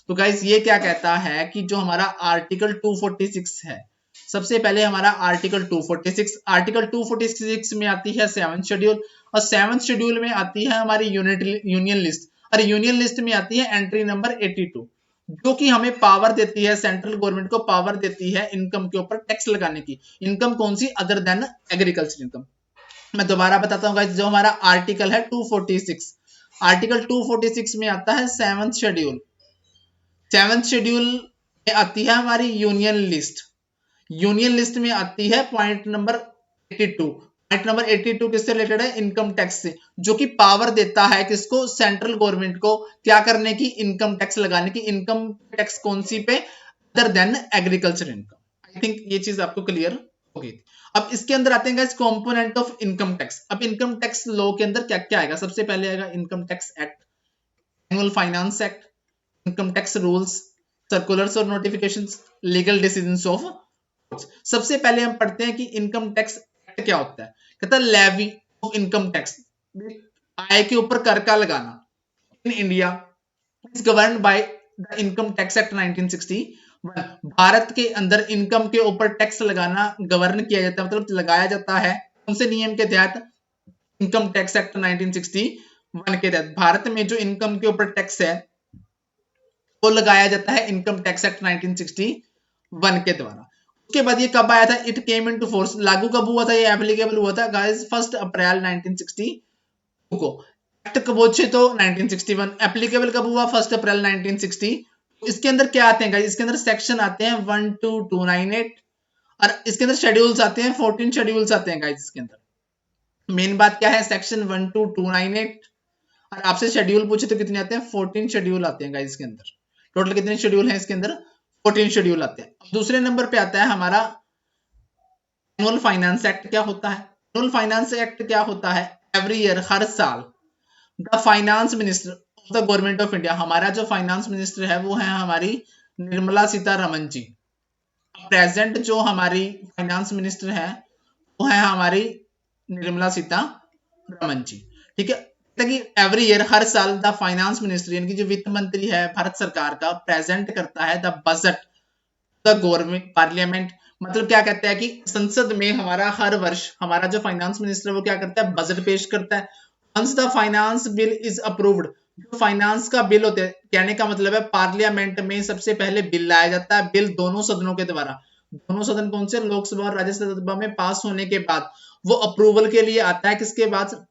तो guys ये क्या कहता है कि जो हमारा आर्टिकल 246 है, सबसे पहले हमारा आर्टिकल 246 में आती है 7th शेड्यूल, और 7th शेड्यूल में आती है हमारी यूनियन लिस्ट, और यूनियन लिस्ट में आती है एंट्री नंबर 82, जो कि हमें पावर देती है, सेंट्रल गवर्नमेंट को पावर देती है इनकम के ऊपर टैक्स लगाने की। इनकम कौन सी? Other than agriculture income. मैं दोबारा बताता हूँ गाइस, जो हमारा आर्टिकल है 246, आर्टिकल 246 में आता है 7th शेड्यूल। 7th शेड्यूल में आती है हमारी यूनियन लिस्ट। यूनियन लिस्ट में आती है पॉइंट नंबर 82। पॉइंट नंबर 82 किससे रिलेटेड है? इनकम टैक्स से, जो कि पावर देता है किसको? सेंट्रल गवर्नमेंट को क्या करने की? इनकम टैक्स लगाने की। इनकम टैक्स कौन सी पे? Other than agriculture income. I think ये चीज आपको क्लियर होगी। अब इसके अंदर आते हैं guys component of income tax. अब इनकम टैक्स लॉ के अंदर क्या क्या आएगा? सबसे पहले आएगा income tax act, annual finance act, income tax rules, circulars और notifications, legal decisions of courts. सबसे पहले हम पढ़ते हैं कि इनकम टैक्स एक्ट क्या होता है। कहता है लेवी ऑफ इनकम टैक्स, आय के ऊपर कर का लगाना in India is governed by the income tax act 1961। Bharat के अंदर इनकम के ऊपर टैक्स लगाना गवर्न किया जाता है, मतलब लगाया जाता है कौन से नियम के तहत? इनकम टैक्स एक्ट 1961 के तहत। भारत में जो इनकम के ऊपर टैक्स है वो लगाया जाता है इनकम टैक्स एक्ट 1961 के द्वारा। उसके बाद ये कब आया था? It came into force. लागू कब हुआ था? ये एप्लीकेबल हुआ था गाइस 1 अप्रैल 1962 को। एक्ट कब पहुंचे? तो 1961। एप्लीकेबल कब हुआ? 1 अप्रैल 1960। इसके अंदर क्या आते हैं गाइस? इसके अंदर सेक्शन आते हैं 1 to 298, और इसके अंदर शेड्यूल्स आते हैं 14 शेड्यूल्स आते हैं गाइस इसके अंदर। मेन बात क्या है? सेक्शन 1 to 298, और आपसे शेड्यूल पूछे तो कितने आते हैं? 14 शेड्यूल आते हैं गाइस इसके अंदर। टोटल कितने शेड्यूल हैं इसके अंदर? 14 शेड्यूल आते हैं। दूसरे नंबर पे आता है हमारा एनुअल फाइनेंस एक्ट। क्या होता है एनुअल फाइनेंस एक्ट? क्या होता है? एवरी ईयर, हर साल, the finance minister of the government of India, हमारा जो फाइनेंस मिनिस्टर है वो है हमारी निर्मला सीतारमन जी। प्रेजेंट जो हमारी फाइनेंस मिनिस्टर है वो है हमारी निर्मला सीतारमन जी। ठीक है, कि एवरी ईयर, हर साल, द फाइनेंस मिनिस्टर यानी कि जो वित्त मंत्री है भारत सरकार का, प्रेजेंट करता है the budget the government parliament. मतलब क्या कहता है कि संसद में हमारा हर वर्ष हमारा जो फाइनेंस मिनिस्टर वो क्या करता है? बजट पेश करता है। Once the finance bill is approved, जो फाइनेंस का बिल होता है, कहने का मतलब है पार्लियामेंट में सबसे पहले बिल लाया जाता है। बिल दोनों सदनों के द्वारा, दोनों सदन कौन से? लोकसभा और राज्यसभा में पास होने के बाद वो अप्रूवल के लिए आता है। किसके बाद?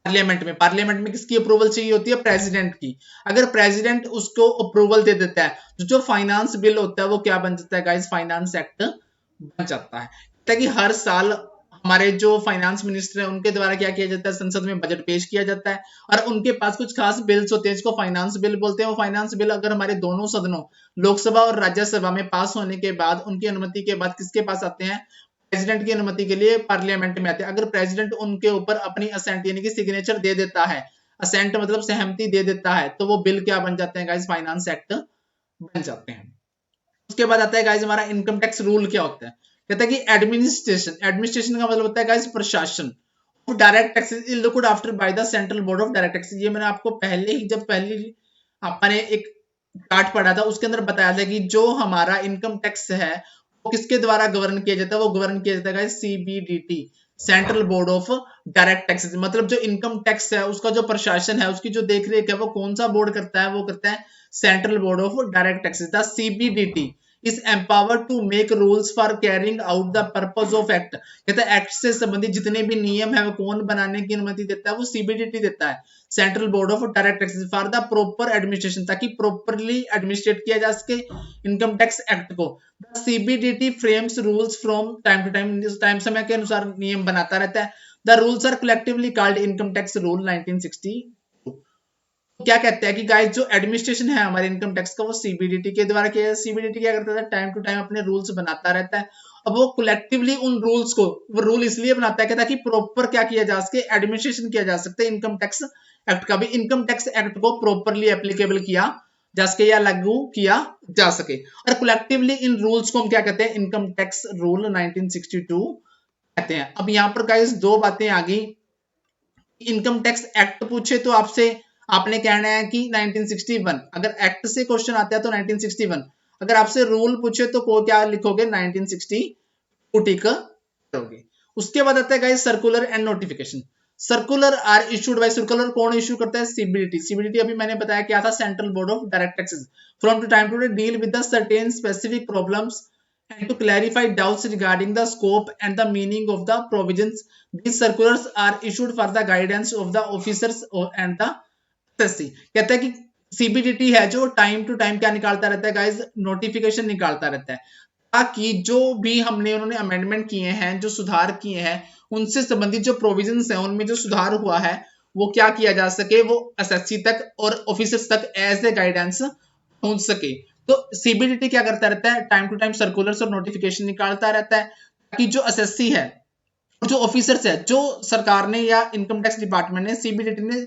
पार्लियामेंट में किसकी अप्रूवल चाहिए होती है? प्रेसिडेंट की। अगर प्रेसिडेंट उसको अप्रूवल दे देता है तो जो फाइनेंस बिल होता है वो क्या बन जाता है गाइस? फाइनेंस एक्ट बन जाता है। ताकि हर साल हमारे जो फाइनेंस मिनिस्टर है उनके द्वारा क्या किया जाता है? संसद में बजट पेश किया जाता है, और उनके पास कुछ खास बिल्स होते हैं जिसको फाइनेंस बिल बोलते हैं। वो फाइनेंस बिल अगर हमारे दोनों सदनों लोकसभा और राज्यसभा में पास होने के बाद, उनकी अनुमति के बाद किसके पास आते हैं? प्रेसिडेंट की अनुमति के लिए पार्लियामेंट में आते हैं। अगर प्रेसिडेंट उनके ऊपर अपनी असेंट यानी कि सिग्नेचर दे देता है, असेंट मतलब सहमति दे देता है, तो वो बिल क्या बन जाते हैं गाइस, फाइनेंस एक्ट बन जाते हैं। उसके बाद आता है गाइस हमारा इनकम टैक्स रूल क्या होता है। कहता है कि एडमिनिस्ट्रेशन, एडमिनिस्ट्रेशन का मतलब होता है गाइस प्रशासन। Direct taxes is looked after by the central board of direct taxes. ये मैंने आपको पहले ही जब पहली आपने एक चार्ट पढ़ा था उसके अंदर बताया था कि जो हमारा इनकम टैक्स है वो किसके द्वारा गवर्न किया जाता है, वो गवर्न किया जाता है CBDT, central board of direct taxes. मतलब जो इनकम टैक्स है उसका जो प्रशासन है, उसकी जो देखरेख है, वो कौन सा बोर्ड करता है, वो करता है central board of direct taxes. The CBDT is empowered to make rules for carrying out the purpose of act। कहता है एक्ट से संबंधित जितने भी नियम है वो कौन बनाने की अनुमति देता है, वो सीबीडीटी देता है, central board of direct taxes, for the proper administration, ताकि प्रॉपरली एडमिनिस्ट्रेट किया जा सके इनकम टैक्स एक्ट को। CBDT frames rules from time to time, time समय के अनुसार नियम बनाता रहता है। The rules are collectively called income tax rule 1960। क्या कहते हैं कि गाइस जो एडमिनिस्ट्रेशन है हमारे इनकम टैक्स का वो सीबीडीटी के द्वारा किया है। सीबीडीटी क्या करता है, टाइम टू टाइम अपने रूल्स बनाता रहता है। अब वो कलेक्टिवली उन रूल्स को, वो रूल इसलिए बनाता है ताकि प्रॉपर क्या किया जा सके, एडमिनिस्ट्रेशन किया जा सकता है इनकम टैक्स एक्ट का भी, इनकम टैक्स एक्ट को प्रॉपरली एप्लीकेबल किया जा सके या लागू किया जा सके। और कलेक्टिवली इन रूल्स को हम क्या कहते हैं, इनकम टैक्स रूल 1962 कहते हैं। अब यहाँ पर गाइस दो बातें आ गई। इनकम टैक्स एक्ट पूछे तो आपसे आपने कहना है कि 1961, अगर एक्ट से क्वेश्चन आता है तो 1961, अगर आपसे रूल पूछे तो को क्या लिखोगे, 1962 टिक करोगे। उसके बाद आता है guys circular and notification. Circular are issued by, circular कौन इशू करता है, सीबीडीटी। सीबीडीटी अभी मैंने बताया क्या था, central board of direct taxes, from to time to deal with the certain specific problems and to clarify doubts regarding the scope and the meaning of the provisions. These circulars are issued for the guidance of the officers and the SSC। कहता है कि CBDT है जो time to time क्या निकालता रहता है guys, notification निकालता रहता है, ताकि जो भी हमने उन्होंने अमेंडमेंट किए हैं, जो सुधार किए हैं, उनसे संबंधित जो प्रोविजंस हैं उनमें जो सुधार हुआ है वो क्या किया जा सके, वो एसएससी तक और ऑफिसर्स तक एज ए गाइडेंस पहुंच सके। तो सीबीडीटी क्या करता रहता है, टाइम टू टाइम सर्कुलर्स और नोटिफिकेशन निकालता रहता है, ताकि जो एसएससी है और जो ऑफिसर्स है, जो सरकार ने या इनकम टैक्स डिपार्टमेंट ने सीबीडीटी ने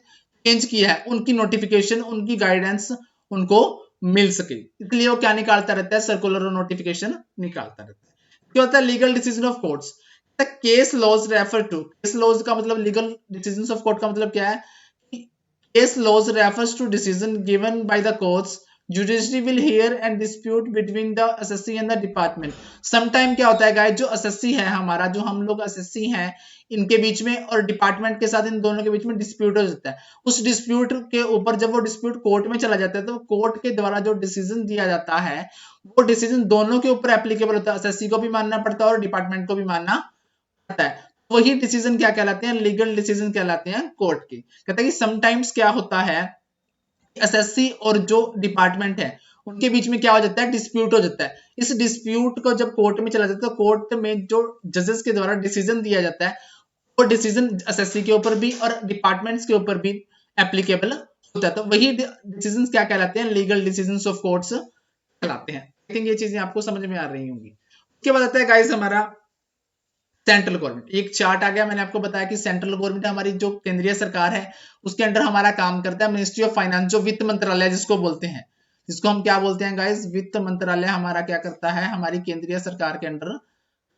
चेंज किया है, उनकी नोटिफिकेशन, उनकी गाइडेंस उनको मिल सके, इसलिए वो क्या निकालता रहता है, सर्कुलर और नोटिफिकेशन निकालता रहता है। क्या होता है, legal decision of courts. Case laws refer to, case laws का मतलब लीगल डिसीजन ऑफ कोर्ट का मतलब क्या है, case laws refers to decision given by the courts, judiciary will hear and dispute between the assessee and the department। sometime क्या होता है guys, जो assessee है हमारा, जो हम लोग assessee हैं, इनके बीच में और डिपार्टमेंट के साथ इन दोनों के बीच में डिस्प्यूट हो जाता है। उस डिस्प्यूट के ऊपर जब वो डिस्प्यूट कोर्ट में चला जाता है तो कोर्ट के द्वारा जो डिसीजन दिया जाता है वो डिसीजन दोनों के ऊपर एप्लीकेबल होता है, assessee को भी मानना पड़ता है और डिपार्टमेंट को भी मानना पड़ता है। वही डिसीजन क्या कहलाते हैं, लीगल डिसीजन कहलाते हैं कोर्ट के। कहता है कि समटाइम्स क्या होता है, एसएससी और जो डिपार्टमेंट है उनके बीच में क्या हो जाता है, डिस्प्यूट हो जाता है। इस डिस्प्यूट को जब कोर्ट में चला जाता है तो कोर्ट में जो जजेस के द्वारा डिसीजन दिया जाता है वो डिसीजन एसएससी के ऊपर भी और डिपार्टमेंट्स के ऊपर भी एप्लीकेबल होता है। तो वही डिसीजन क्या कहलाते हैं, लीगल डिसीजन ऑफ कोर्ट्स कहलाते हैं। आई थिंक ये चीजें आपको समझ में आ रही होंगी। उसके बाद आता है गाइस हमारा सेंट्रल गवर्नमेंट। एक चार्ट आ गया, मैंने आपको बताया कि सेंट्रल गवर्नमेंट हमारी जो केंद्रीय सरकार है उसके अंडर हमारा काम करता है मिनिस्ट्री ऑफ फाइनेंस, जो वित्त मंत्रालय जिसको बोलते हैं, जिसको हम क्या बोलते हैं गाइस, वित्त मंत्रालय हमारा क्या करता है, हमारी केंद्रीय सरकार के अंडर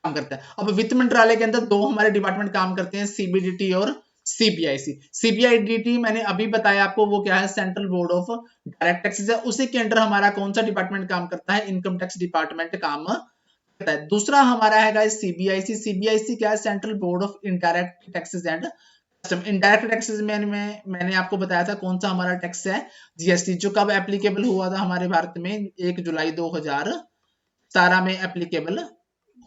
काम करता है। अब वित्त मंत्रालय के अंदर दो हमारे डिपार्टमेंट काम करते हैं, सीबीडीटी और सीबीआईसी। सीबीआईडीटी मैंने अभी बताया आपको, वो क्या है, central board of direct taxes है। उसी के अंडर हमारा कौन सा डिपार्टमेंट काम करता है, इनकम टैक्स डिपार्टमेंट काम करता है। दूसरा हमारा है गाइस सीबीआईसी। सीबीआईसी क्या है, central board of indirect taxes and custom. Indirect taxes में मैंने आपको बताया था कौन सा हमारा टैक्स है, जीएसटी, जो कब एप्लीकेबल हुआ था हमारे भारत में, 1 जुलाई 2017 में एप्लीकेबल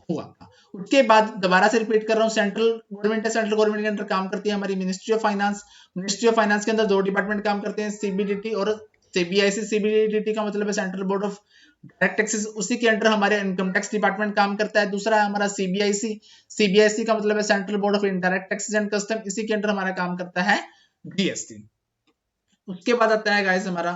हुआ था। उसके बाद दोबारा से रिपीट कर रहा हूँ, सेंट्रल गवर्नमेंट है, सेंट्रल गवर्नमेंट के अंदर काम करती है हमारी ministry of finance. Ministry of finance के अंदर दो डिपार्टमेंट काम करते हैं, सीबीडीटी और सीबीआईसी। सीबीडीटी का मतलब है central board of direct taxes, उसी के अंडर हमारे इनकम टैक्स डिपार्टमेंट काम करता है। दूसरा है हमारा सीबीआईसी। सीबीआईसी का मतलब है central board of indirect taxes and custom, इसी के अंडर हमारा काम करता है जीएसटी। उसके बाद आता है गाइस हमारा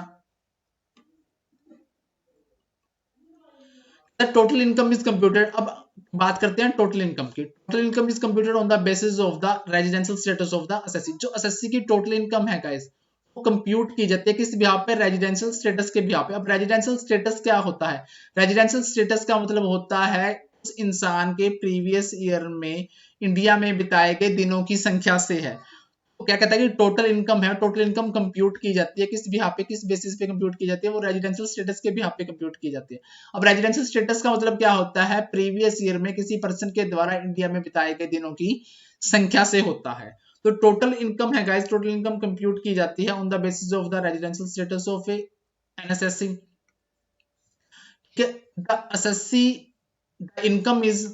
टोटल इनकम इज कंप्यूटेड। अब बात करते हैं टोटल इनकम की। Total income is computed on the basis of the residential status of the assessee. जो असेसी की टोटल इनकम है गाइस, वो कंप्यूट की जाती है किस बिहाफ पे, रेजिडेंशियल स्टेटस के बिहाफ पे। अब रेजिडेंशियल स्टेटस क्या होता है? रेजिडेंशियल स्टेटस का मतलब होता है उस इंसान के प्रीवियस ईयर में इंडिया में बिताए गए दिनों की संख्या से है। तो क्या कहता है कि टोटल इनकम है, टोटल इनकम कंप्यूट की जाती है किस बिहाफ पे, किस बेसिस पे कंप्यूट की जाती है, वो रेजिडेंशियल स्टेटस के बिहाफ पे कंप्यूट की जाती है। अब रेजिडेंशियल स्टेटस का मतलब क्या होता है? प्रीवियस ईयर में किसी पर्सन के द्वारा इंडिया में बिताए गए दिनों की संख्या से होता है। तो टोटल इनकम है गाइस, टोटल इनकम कंप्यूट की जाती है on the basis of the residential status of A NSSC. The assessee the income is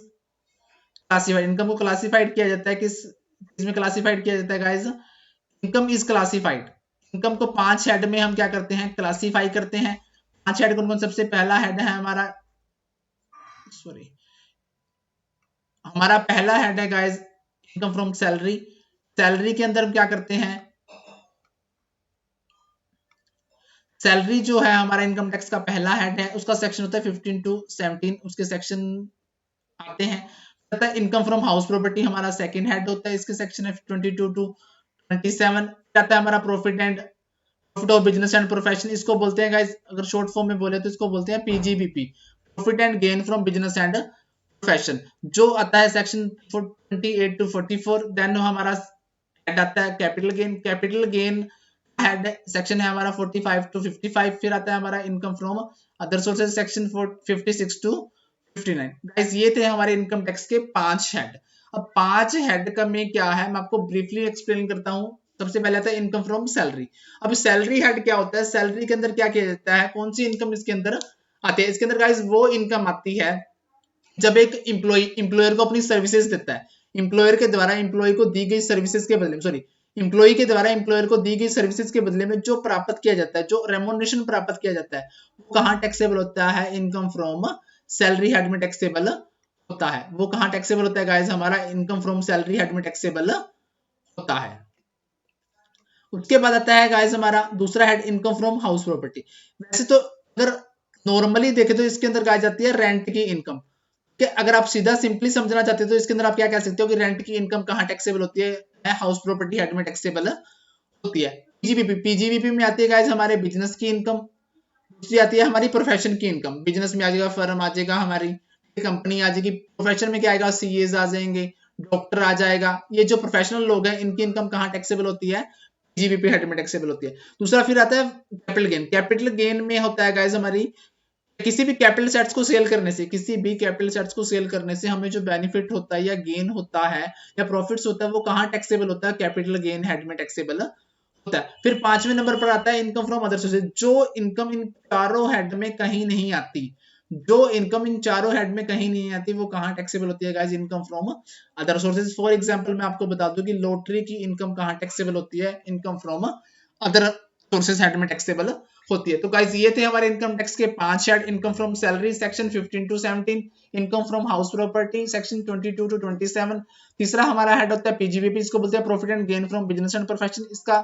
classified. Income को क्लासिफाइड किया जाता है किस में क्लासिफाइड किया जाता है guys? Income is classified. Income को 5 हेड में हम क्या करते हैं? क्लासिफाई करते हैं। 5 हेड कौन कौन? सबसे पहला हेड है हमारा, सॉरी, हमारा पहला हेड है guys income from salary. Salary के अंदर हम क्या करते हैं? सैलरी जो है हमारा इनकम टैक्स का पहला हेड है, उसका सेक्शन होता है 15 टू 17, उसके सेक्शन आते हैं। इनकम फ्रॉम हाउस प्रॉपर्टी हमारा सेकंड हेड होता है, इसके सेक्शन है 22 टू 27। आता है हमारा profit and profit of business and profession, इसको बोलते हैं गाइस, अगर शॉर्ट फॉर्म में बोले तो इसको बोलते हैं PGBP, profit and gain from business and profession, जो आता है सेक्शन 28 टू 44। देन हमारा हेड आता है capital gain. Capital gain head section है हमारा 45 टू 55। फिर आता है हमारा income from other sources section 56 to 59। Guys ये थे हमारे इनकम टैक्स के 5 हेड। अब 5 हेड का में क्या है, मैं आपको ब्रीफली एक्सप्लेन करता हूँ। सबसे पहले आता है इनकम फ्रॉम सैलरी। अब सैलरी हेड क्या होता है? सैलरी के अंदर क्या किया जाता है? कौन सी इनकम इसके अंदर आती है? इसके अंदर गाइस वो इनकम आती है जब एक इंप्लॉयर को अपनी सर्विसेज देता है, इंप्लॉयर के द्वारा इंप्लॉय को दी गई सर्विसेज के बदले में, सॉरी, इंप्लॉय के द्वारा इंप्लॉयर को दी गई सर्विसेज के बदले में जो प्राप्त किया जाता है, जो रेमोनेशन प्राप्त किया जाता है, वो कहाँ टैक्सेबल होता है? इनकम फ्रॉम सैलरी हेड में टैक्सेबल होता है। वो कहाँ टैक्सेबल होता है गाइस? हमारा इनकम फ्रॉम सैलरी हेड में टैक्सेबल होता है। उसके बाद आता है गाइस हमारा दूसरा head income from house property. वैसे तो अगर नॉर्मली देखे तो इसके अंदर गाइस जाती है रेंट की इनकम। कि अगर आप सीधा सिंपली समझना चाहते हो तो इसके अंदर आप क्या कह सकते हो कि रेंट की इनकम कहाँ टैक्सेबल होती है? हाउस प्रॉपर्टी हेड में टैक्सेबल होती है। पीजीबीपी में आती है गाइस हमारे बिजनेस की इनकम। दूसरी आती है हमारी प्रोफेशन की इनकम। बिजनेस में आ जाएगा फर्म, आ जाएगा हमारी कंपनी, आ जाएगी। प्रोफेशन में क्या आएगा? सीएज आ जाएंगे, डॉक्टर आ जाएगा। ये जो प्रोफेशनल लोग हैं इनकी इनकम कहाँ टैक्सेबल होती है? जीबीपी हेड में टैक्सेबल होती है। दूसरा फिर आता है कैपिटल गेन। कैपिटल गेन में होता है गाइस हमारी किसी भी कैपिटल सेट्स को सेल करने से, किसी भी कैपिटल सेट्स को सेल करने से हमें जो बेनिफिट होता है या गेन होता है या प्रॉफिट्स होता है, वो कहाँ टैक्सेबल होता है? कैपिटल गेन हेड में टैक्सेबल होता है। फिर 5वें नंबर पर आता है इनकम फ्रॉम अदर सोर्सेज। जो इनकम इन चारों हेड में कहीं नहीं आती, जो इनकम इन चारों हेड में कहीं नहीं आती, वो कहाँ टैक्सेबल होती है guys? Income from other sources. For example मैं आपको बता दूं कि लॉटरी की इनकम कहाँ टैक्सेबल होती है? Income from other sources head में टैक्सेबल होती है। तो गाइस ये थे हमारे इनकम टैक्स के 5 head. Income from salary section 15 to 17, income from house property section 22 to 27। तीसरा हमारा हेड होता है पीजीबीपी, इसको बोलते हैं profit and gain from business and profession, इसका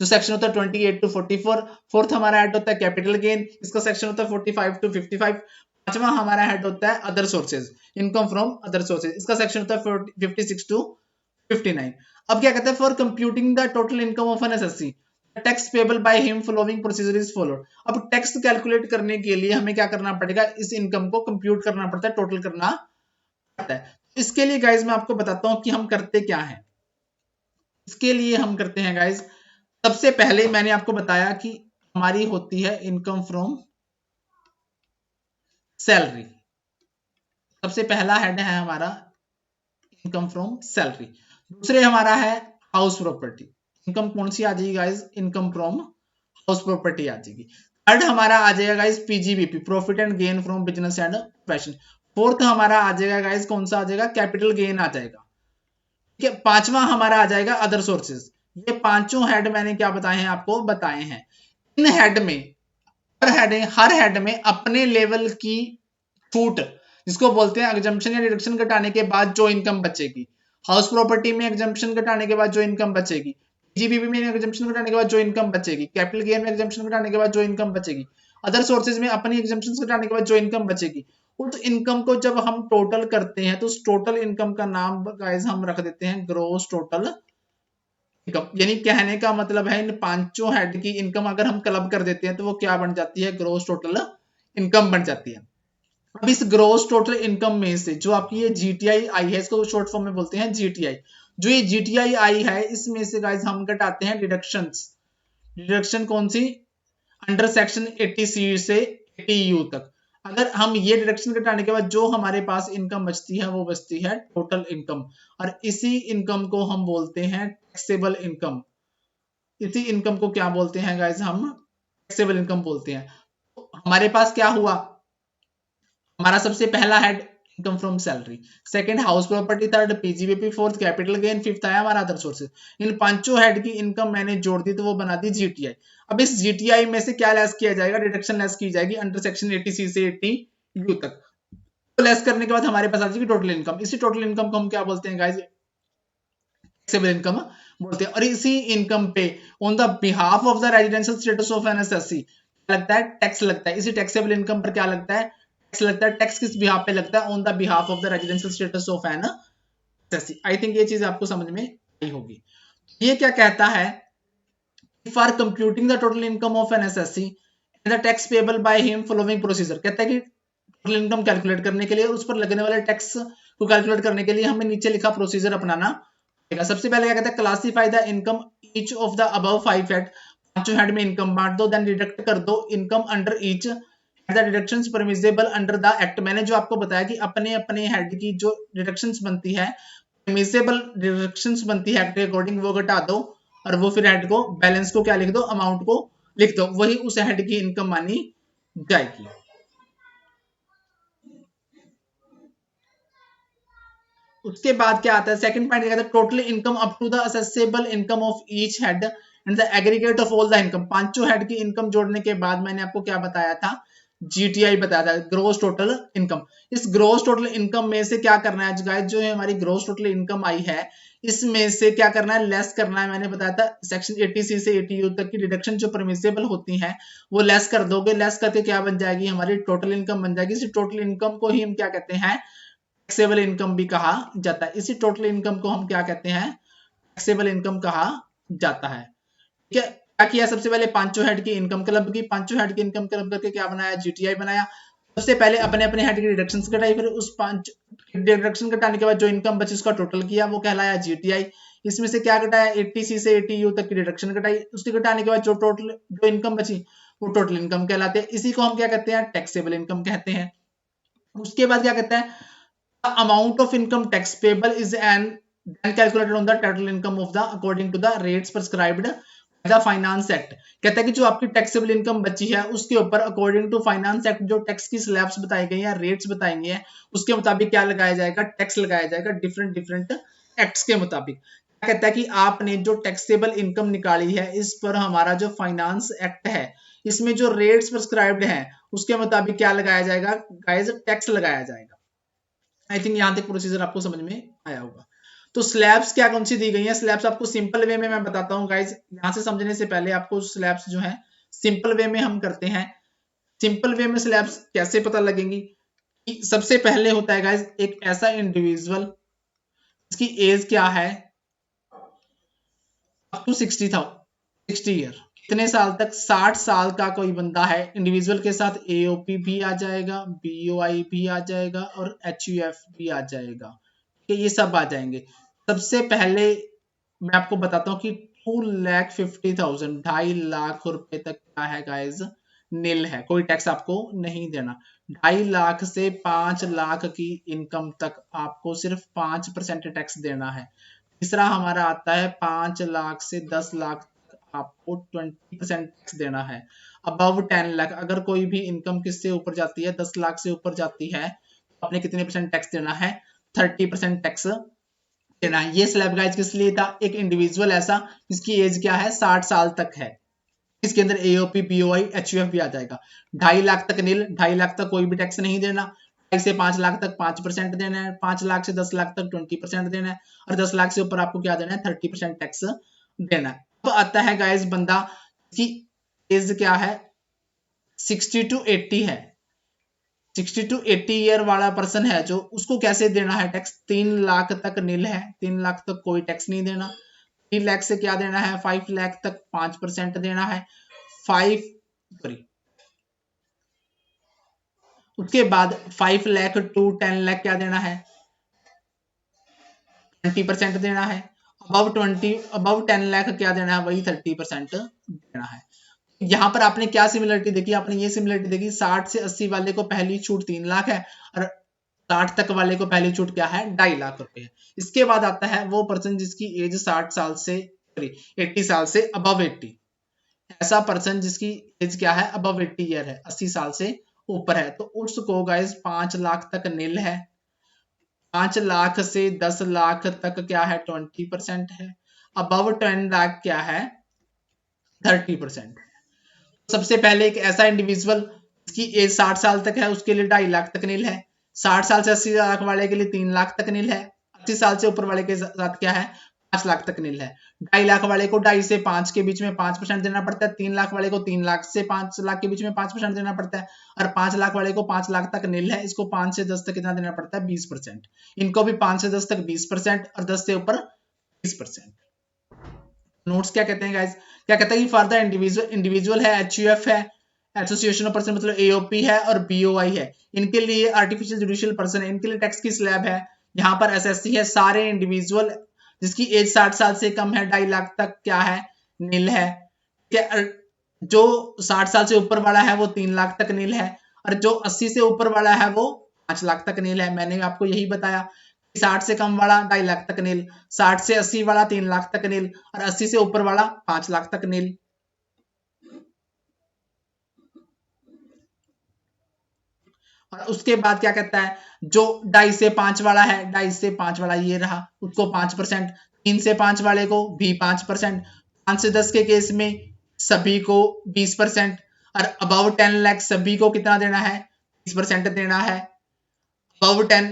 जो सेक्शन होता है 28 टू 44। फोर्थ हमारा हेड होता है कैपिटल गेन, इसका सेक्शन होता है 45 टू 55। पांचवा हमारा हेड होता है other sources, income from other sources, इसका सेक्शन होता है 56 टू 59। अब क्या कहते हैं? For computing the total income of an assessee, tax payable by him following procedure is followed. अब टैक्स कैलकुलेट करने के लिए हमें क्या करना पड़ेगा? इस इनकम को कंप्यूट करना पड़ता है, टोटल करना पड़ता है। इसके लिए गाइज मैं आपको बताता हूं कि हम करते क्या है। इसके लिए हम करते हैं गाइज, सबसे पहले मैंने आपको बताया कि हमारी होती है इनकम फ्रॉम सैलरी। सबसे पहला हेड है हमारा इनकम फ्रॉम सैलरी। दूसरे हमारा है हाउस प्रॉपर्टी। इनकम कौन सी आ जाएगी guys? Income from house property आ जाएगी। थर्ड हमारा आ जाएगा guys PGBP, profit and gain from business and profession. Fourth हमारा आ जाएगा गाइज, कौन सा आ जाएगा? कैपिटल गेन आ जाएगा। ठीक है। पांचवा हमारा आ जाएगा अदर सोर्सेज। ये पांचों हेड मैंने क्या बताए हैं? आपको बताए हैं। इन हेड में हर हेड में अपने लेवल की छूट, जिसको बोलते हैं एग्जम्पशन या डिडक्शन घटाने के बाद जो इनकम बचेगी। हाउस प्रॉपर्टी में एग्जम्पशन घटाने के बाद जो इनकम बचेगी, जीबीपी में एग्जम्पशन घटाने के बाद जो इनकम बचेगी, कैपिटल गेन में एग्जम्पशन घटाने के बाद जो इनकम बचेगी, अदर सोर्सेज में अपनी एग्जम्पशन घटाने के बाद जो इनकम बचेगी, उस इनकम को जब हम टोटल करते हैं तो उस टोटल इनकम का नाम गाइस हम रख देते हैं ग्रोस टोटल इनकम। यानी कहने का मतलब है इन पांचों हेड की इनकम अगर हम क्लब कर देते हैं तो वो क्या बन जाती है, ग्रोस टोटल इनकम बन जाती है। अब इस ग्रोस टोटल इनकम में से जो आपकी ये जीटीआई आई है, इसको शॉर्ट फॉर्म में बोलते हैं जीटीआई। जो ये जीटीआई आई है इसमें से गाइस हम घटाते हैं डिडक्शंस। डिडक्शन कौन सी, अंडर सेक्शन 80C से 80U तक। अगर हम ये डिडक्शन घटाने के बाद जो हमारे पास इनकम बचती है वो बचती है टोटल इनकम, और इसी इनकम को हम बोलते हैं टैक्सेबल इनकम। इसी इनकम को क्या बोलते हैं गाइस, हम टैक्सेबल इनकम बोलते हैं। तो हमारे पास क्या हुआ, हमारा सबसे पहला head income from salary, second house property, third PGBP, fourth capital gain, fifth आया हमारा अदर सोर्सेज। इन पांचों हेड की इनकम मैंने जोड़ दी तो वो बना दी जीटीआई। अब इस जीटीआई में से क्या लेस किया जाएगा, डिडक्शन लेस की जाएगी अंडर सेक्शन 80C से 80U तक। तो लेस करने के बाद हमारे पास आ जाएगी टोटल इनकम। इसी टोटल इनकम को हम क्या बोलते हैं गाइस, टैक्सेबल इनकम बोलते हैं। और इसी इनकम पे on the behalf of the residential status of NSSC लगता है टैक्स लगता है। इसी टैक्सेबल इनकम पर क्या लगता है, टैक्स लगता है। टैक्स किस बिहाफ पे लगता है, on the behalf of the residential status of NSSC. I think ये चीज आपको समझ में आई होगी। ये क्या कहता है, for computing the total income of NSSC and the tax payable by him following procedure. कहता है कि टोटल इनकम कैलकुलेट करने के लिए और उस पर लगने वाले टैक्स को कैलकुलेट करने के लिए हमें नीचे लिखा प्रोसीजर अपनाना पड़ेगा। सबसे पहले क्या कहता है, classify the income each of the above 5 head. पांचों हेड में इनकम बांट दो, देन डिडक्ट कर दो income under each the deductions permissible under the act. मैंने जो आपको बताया कि अपने अपने हेड की जो डिडक्शंस बनती है, परमिसिबल डिडक्शंस बनती है एक्ट के अकॉर्डिंग, वो घटा दो और वो फिर हेड को बैलेंस को क्या लिख दो, अमाउंट को लिख दो, वही उस हेड की इनकम मानी जाएगी। उसके बाद क्या आता है, सेकंड पॉइंट क्या कहता है, total income up to the assessable income of each head and the aggregate of all the income. पांचों हेड की इनकम जोड़ने के बाद मैंने आपको क्या बताया था, जीटीआई बताया था, ग्रोस टोटल इनकम। इस ग्रोस टोटल इनकम में से क्या करना है गाइस, जो है हमारी ग्रोस टोटल इनकम आई है इसमें से क्या करना है, लेस करना है। मैंने बताया था सेक्शन 80C से 80U तक की डिडक्शन जो परमिसिबल होती है वो लेस कर दोगे, लेस करके क्या बन जाएगी, हमारी टोटल इनकम बन जाएगी। इस टोटल इनकम को ही हम क्या कहते हैं, टैक्सेबल इनकम भी कहा जाता है। इसी टोटल इनकम को हम क्या कहते हैं, टैक्सेबल इनकम कहा जाता है। ठीक है, क्या किया, सबसे पहले पांचों हेड की इनकम क्लब की, पांचों हेड की इनकम क्लब करके क्या बनाया, जीटीआई बनाया। सबसे पहले अपने अपने हेड की डिडक्शन घटाई, फिर उस पांच डिडक्शन घटाने के बाद जो इनकम बची उसका टोटल किया, वो कहलाया जीटीआई। इसमें से क्या घटाया, 80C से 80U तक की डिडक्शन घटाई, उसके घटाने के बाद जो टोटल जो इनकम बची वो टोटल इनकम कहलाते हैं। इसी को हम क्या कहते हैं, टैक्सेबल इनकम कहते हैं। उसके बाद क्या कहता है, amount of income tax payable is an then calculated on the total income of the according to the rates prescribed by the finance act। कहता है कि जो आपकी टैक्सेबल इनकम बची है उसके ऊपर अकॉर्डिंग टू फाइनेंस एक्ट जो टैक्स की स्लैब्स बताई गई है, रेट्स बताई गई है, उसके मुताबिक क्या लगाया जाएगा, टैक्स लगाया जाएगा डिफरेंट डिफरेंट एक्ट्स के मुताबिक। क्या कहता है कि आपने जो टैक्सेबल इनकम निकाली है इस पर हमारा जो फाइनेंस एक्ट है इसमें जो रेट्स प्रिस्क्राइब्ड है उसके मुताबिक क्या लगाया जाएगा गाइस, टैक्स लगाया जाएगा। आई थिंक यहां तक प्रोसीजर आपको समझ में आया होगा। तो स्लैब्स क्या कौन सी दी गई है, स्लैब्स आपको सिंपल वे में मैं बताता हूं गाइस। यहां से समझने से पहले आपको स्लैब्स जो है सिंपल वे में हम करते हैं। सिंपल वे में स्लैब्स कैसे पता लगेंगी, सबसे पहले होता है गाइस एक ऐसा इंडिविजुअल इसकी एज क्या है, अप टू 60 ईयर, कितने साल तक, 60 साल का कोई बंदा है, इंडिविजुअल के साथ एओपी भी आ जाएगा, बीओआई भी आ जाएगा और एचयूएफ भी आ जाएगा। कि ये सब आ जाएंगे। सबसे पहले मैं आपको बताता हूँ कि 2,50,000 2.5 लाख रुपए तक क्या है गाइज, नील है, कोई टैक्स आपको नहीं देना। 2.5 लाख से 5 लाख की इनकम तक आपको सिर्फ 5% टैक्स देना है। तीसरा हमारा आता है 5 लाख से 10 लाख तक आपको 20% टैक्स देना है। अबव 10 लाख अगर कोई भी इनकम किससे ऊपर जाती है, 10 लाख से ऊपर जाती है तो आपने कितने परसेंट टैक्स देना है, 30% टैक्स देना है। ये स्लैब गाइज किस लिए था, एक इंडिविजुअल ऐसा जिसकी एज क्या है 60 साल तक है, इसके अंदर एओपी बीओआई एचयूएफ भी आ जाएगा। 2.5 लाख तक नील, 2.5 लाख तक कोई भी टैक्स नहीं देना, 2.5 से 5 लाख तक 5% देना है, 5 लाख से 10 लाख तक 20% देना है और 10 लाख से ऊपर आपको क्या देना है, 30% टैक्स देना है। तो आता है गाइज बंदा की एज क्या है 60 to 80 है, 60 to 80 ईयर वाला पर्सन है जो, उसको कैसे देना है टैक्स? 3 लाख तक नील है, 3 लाख तक कोई टैक्स नहीं देना। 3 लाख से क्या देना है? 5 लाख तक 5% देना है। 5 सॉरी, उसके बाद 5 लाख टू 10 लाख क्या देना है? 20% देना है। अबव 10 लाख क्या देना है? वही 30% देना है। यहाँ पर आपने क्या सिमिलरिटी देखी? आपने ये सिमिलरिटी देखी, 60 से 80 वाले को पहली छूट 3 लाख है और 60 तक वाले को पहली छूट क्या है? 2.5 लाख रुपए है। इसके बाद आता है वो पर्सन जिसकी एज 60 साल से 80 साल से अबव 80, ऐसा पर्सन जिसकी एज क्या है? अबव 80 ईयर है, 80 साल से ऊपर है, तो उसको गाइस 5 लाख तक नील है। 5 लाख से 10 लाख तक क्या है? 20% है। अबव 10 लाख क्या है? 30%। सबसे पहले एक ऐसा इंडिविजुअल जिसकी एज 60 साल तक है, उसके लिए 2.5 लाख तक नील है। 60 साल से 80 लाख वाले के लिए 3 लाख तक नील है। 80 साल से ऊपर वाले के साथ क्या है? 5 लाख तक नील है। 2.5 लाख वाले को 2.5 से 5 के बीच में 5% देना पड़ता है। 3 लाख वाले को 3 लाख से 5 लाख के बीच में 5% देना पड़ता है। और 5 लाख वाले को 5 लाख तक नील है, इसको 5 से 10 तक कितना देना पड़ता है? 20%। इनको भी 5 से 10 तक 20% और 10 से ऊपर 20%। नोट्स क्या कहते हैं गाइस? क्या कहता है कि फॉर द इंडिविजुअल है, एचयूएफ है, एसोसिएशन ऑफ पर्सन मतलब एओपी है और बीओआई है, इनके लिए आर्टिफिशियल जुडिशियल पर्सन है, इनके लिए टैक्स की स्लैब है। यहाँ पर एसएससी है, सारे इंडिविजुअल जिसकी एज 60 साल से कम है 2.5 लाख तक क्या है? नील है। जो 60 साल से ऊपर वाला है वो 3 लाख तक नील है और जो 80 से ऊपर वाला है वो 5 लाख तक नील है। मैंने आपको यही बताया, 60 से कम वाला 2.5 लाख तक नील, 60 से 80 वाला 3 लाख तक नील और 80 से ऊपर वाला 5 लाख तक नील। और उसके बाद क्या कहता है, जो 2.5 से 5 वाला है, 2.5 से 5 वाला ये रहा, उसको 5%, 3 से 5 वाले को भी 5%, 5 से 10 के केस में सभी को 20% और अबव 10 लाख सभी को कितना देना है? 30% देना है। अबव 10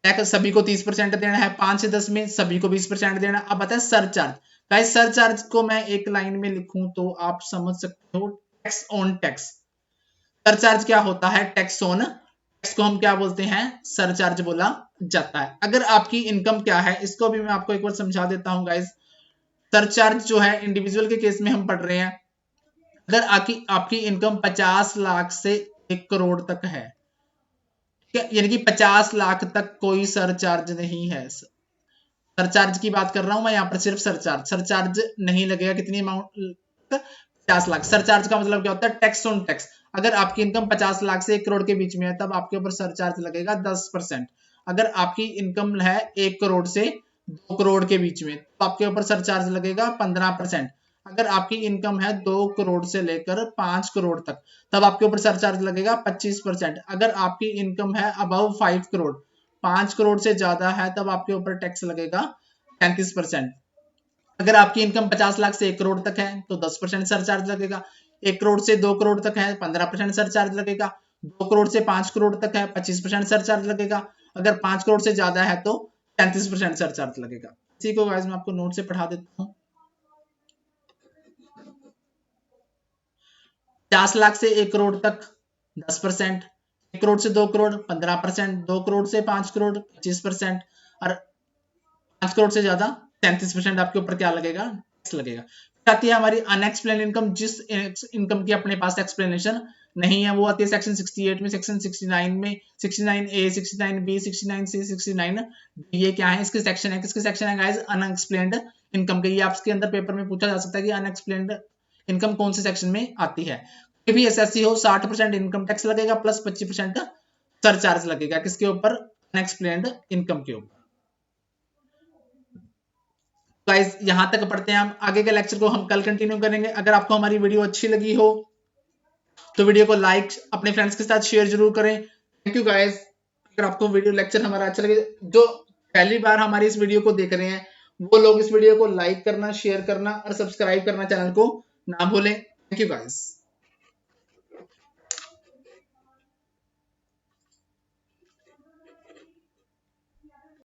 लाख सभी को 30% देना है। 5 से 10 में सभी को 20% देना। अब आता है सरचार्ज। गाइस सरचार्ज को मैं एक लाइन में लिखूं तो आप समझ सकते हो, टैक्स ऑन टैक्स। सरचार्ज क्या होता है? टैक्स ऑन टैक्स को हम क्या बोलते हैं? सरचार्ज बोला जाता है। अगर आपकी इनकम क्या है, इसको भी मैं आपको एक बार समझा देता हूं गाइस। सरचार्ज जो है इंडिविजुअल के केस में हम पढ़ रहे हैं, अगर आपकी आपकी इनकम 50 लाख से 1 करोड़ तक है, यानी कि 50 लाख तक कोई सरचार्ज नहीं है। सरचार्ज की बात कर रहा हूं मैं यहाँ पर, सिर्फ सरचार्ज नहीं लगेगा। कितनी अमाउंट? 50 लाख। सरचार्ज का मतलब क्या होता है? Tax on tax. अगर आपकी इनकम 50 लाख से 1 करोड़ के बीच में है तब आपके ऊपर सरचार्ज लगेगा 10%। अगर आपकी इनकम है 1 करोड़ से 2 करोड़ के बीच में तो आपके ऊपर सरचार्ज लगेगा 15%। अगर आपकी इनकम है 2 करोड़ से लेकर 5 करोड़ तक तब आपके ऊपर सरचार्ज लगेगा 25%। अगर आपकी इनकम है अबव 5 करोड़, 5 करोड़ से ज्यादा है, तब आपके ऊपर टैक्स लगेगा 35%। अगर आपकी इनकम 50 लाख से 1 करोड़ तक है तो 10% सरचार्ज लगेगा। 1 करोड़ से 2 करोड़ तक है 15% सरचार्ज लगेगा। 2 करोड़ से 5 करोड़ तक है 25% सरचार्ज लगेगा। अगर 5 करोड़ से ज्यादा है तो 33% सरचार्ज लगेगा। इसी को गाइस मैं आपको नोट से पढ़ा देता हूँ। 50 लाख से 1 करोड़ तक 10%, 1 करोड़ से 2 करोड़ 15%, 2 करोड़ से 5 करोड़ 25% और 5 करोड़ से ज्यादा 33% आपके ऊपर क्या लगेगा? टैक्स लगेगा। आती है हमारी अनएक्सप्लेन इनकम, जिस इनकम की अपने पास एक्सप्लेनेशन नहीं है, वो आती है सेक्शन 68 में, सेक्शन 69 में, 69A, 69B, 69C, 69D। ये क्या है? इसके सेक्शन है। किसके सेक्शन है गाइस? अनएक्सप्लेन्ड इनकम के। ये आपके अंदर पेपर में पूछा जा सकता है कि अनएक्सप्लेन्ड इनकम कौन से सेक्शन में आती है। कोई भी एसएससी हो 60% इनकम टैक्स लगेगा प्लस 25% सरचार्ज लगेगा। किसके ऊपर? अनएक्सप्लेन्ड इनकम के ऊपर। गाइस यहां तक पढ़ते हैं हम, आगे के लेक्चर को हम कल कंटिन्यू करेंगे। अगर आपको हमारी वीडियो अच्छी लगी हो तो वीडियो को लाइक अपने फ्रेंड्स के साथ शेयर जरूर करें। Thank you guys. अगर आपको वीडियो लेक्चर हमारा अच्छा लगे, जो पहली बार हमारी इस वीडियो को देख रहे हैं वो लोग इस वीडियो को लाइक करना, शेयर करना और सब्सक्राइब करना चैनल को ना भूलें। Thank you guys.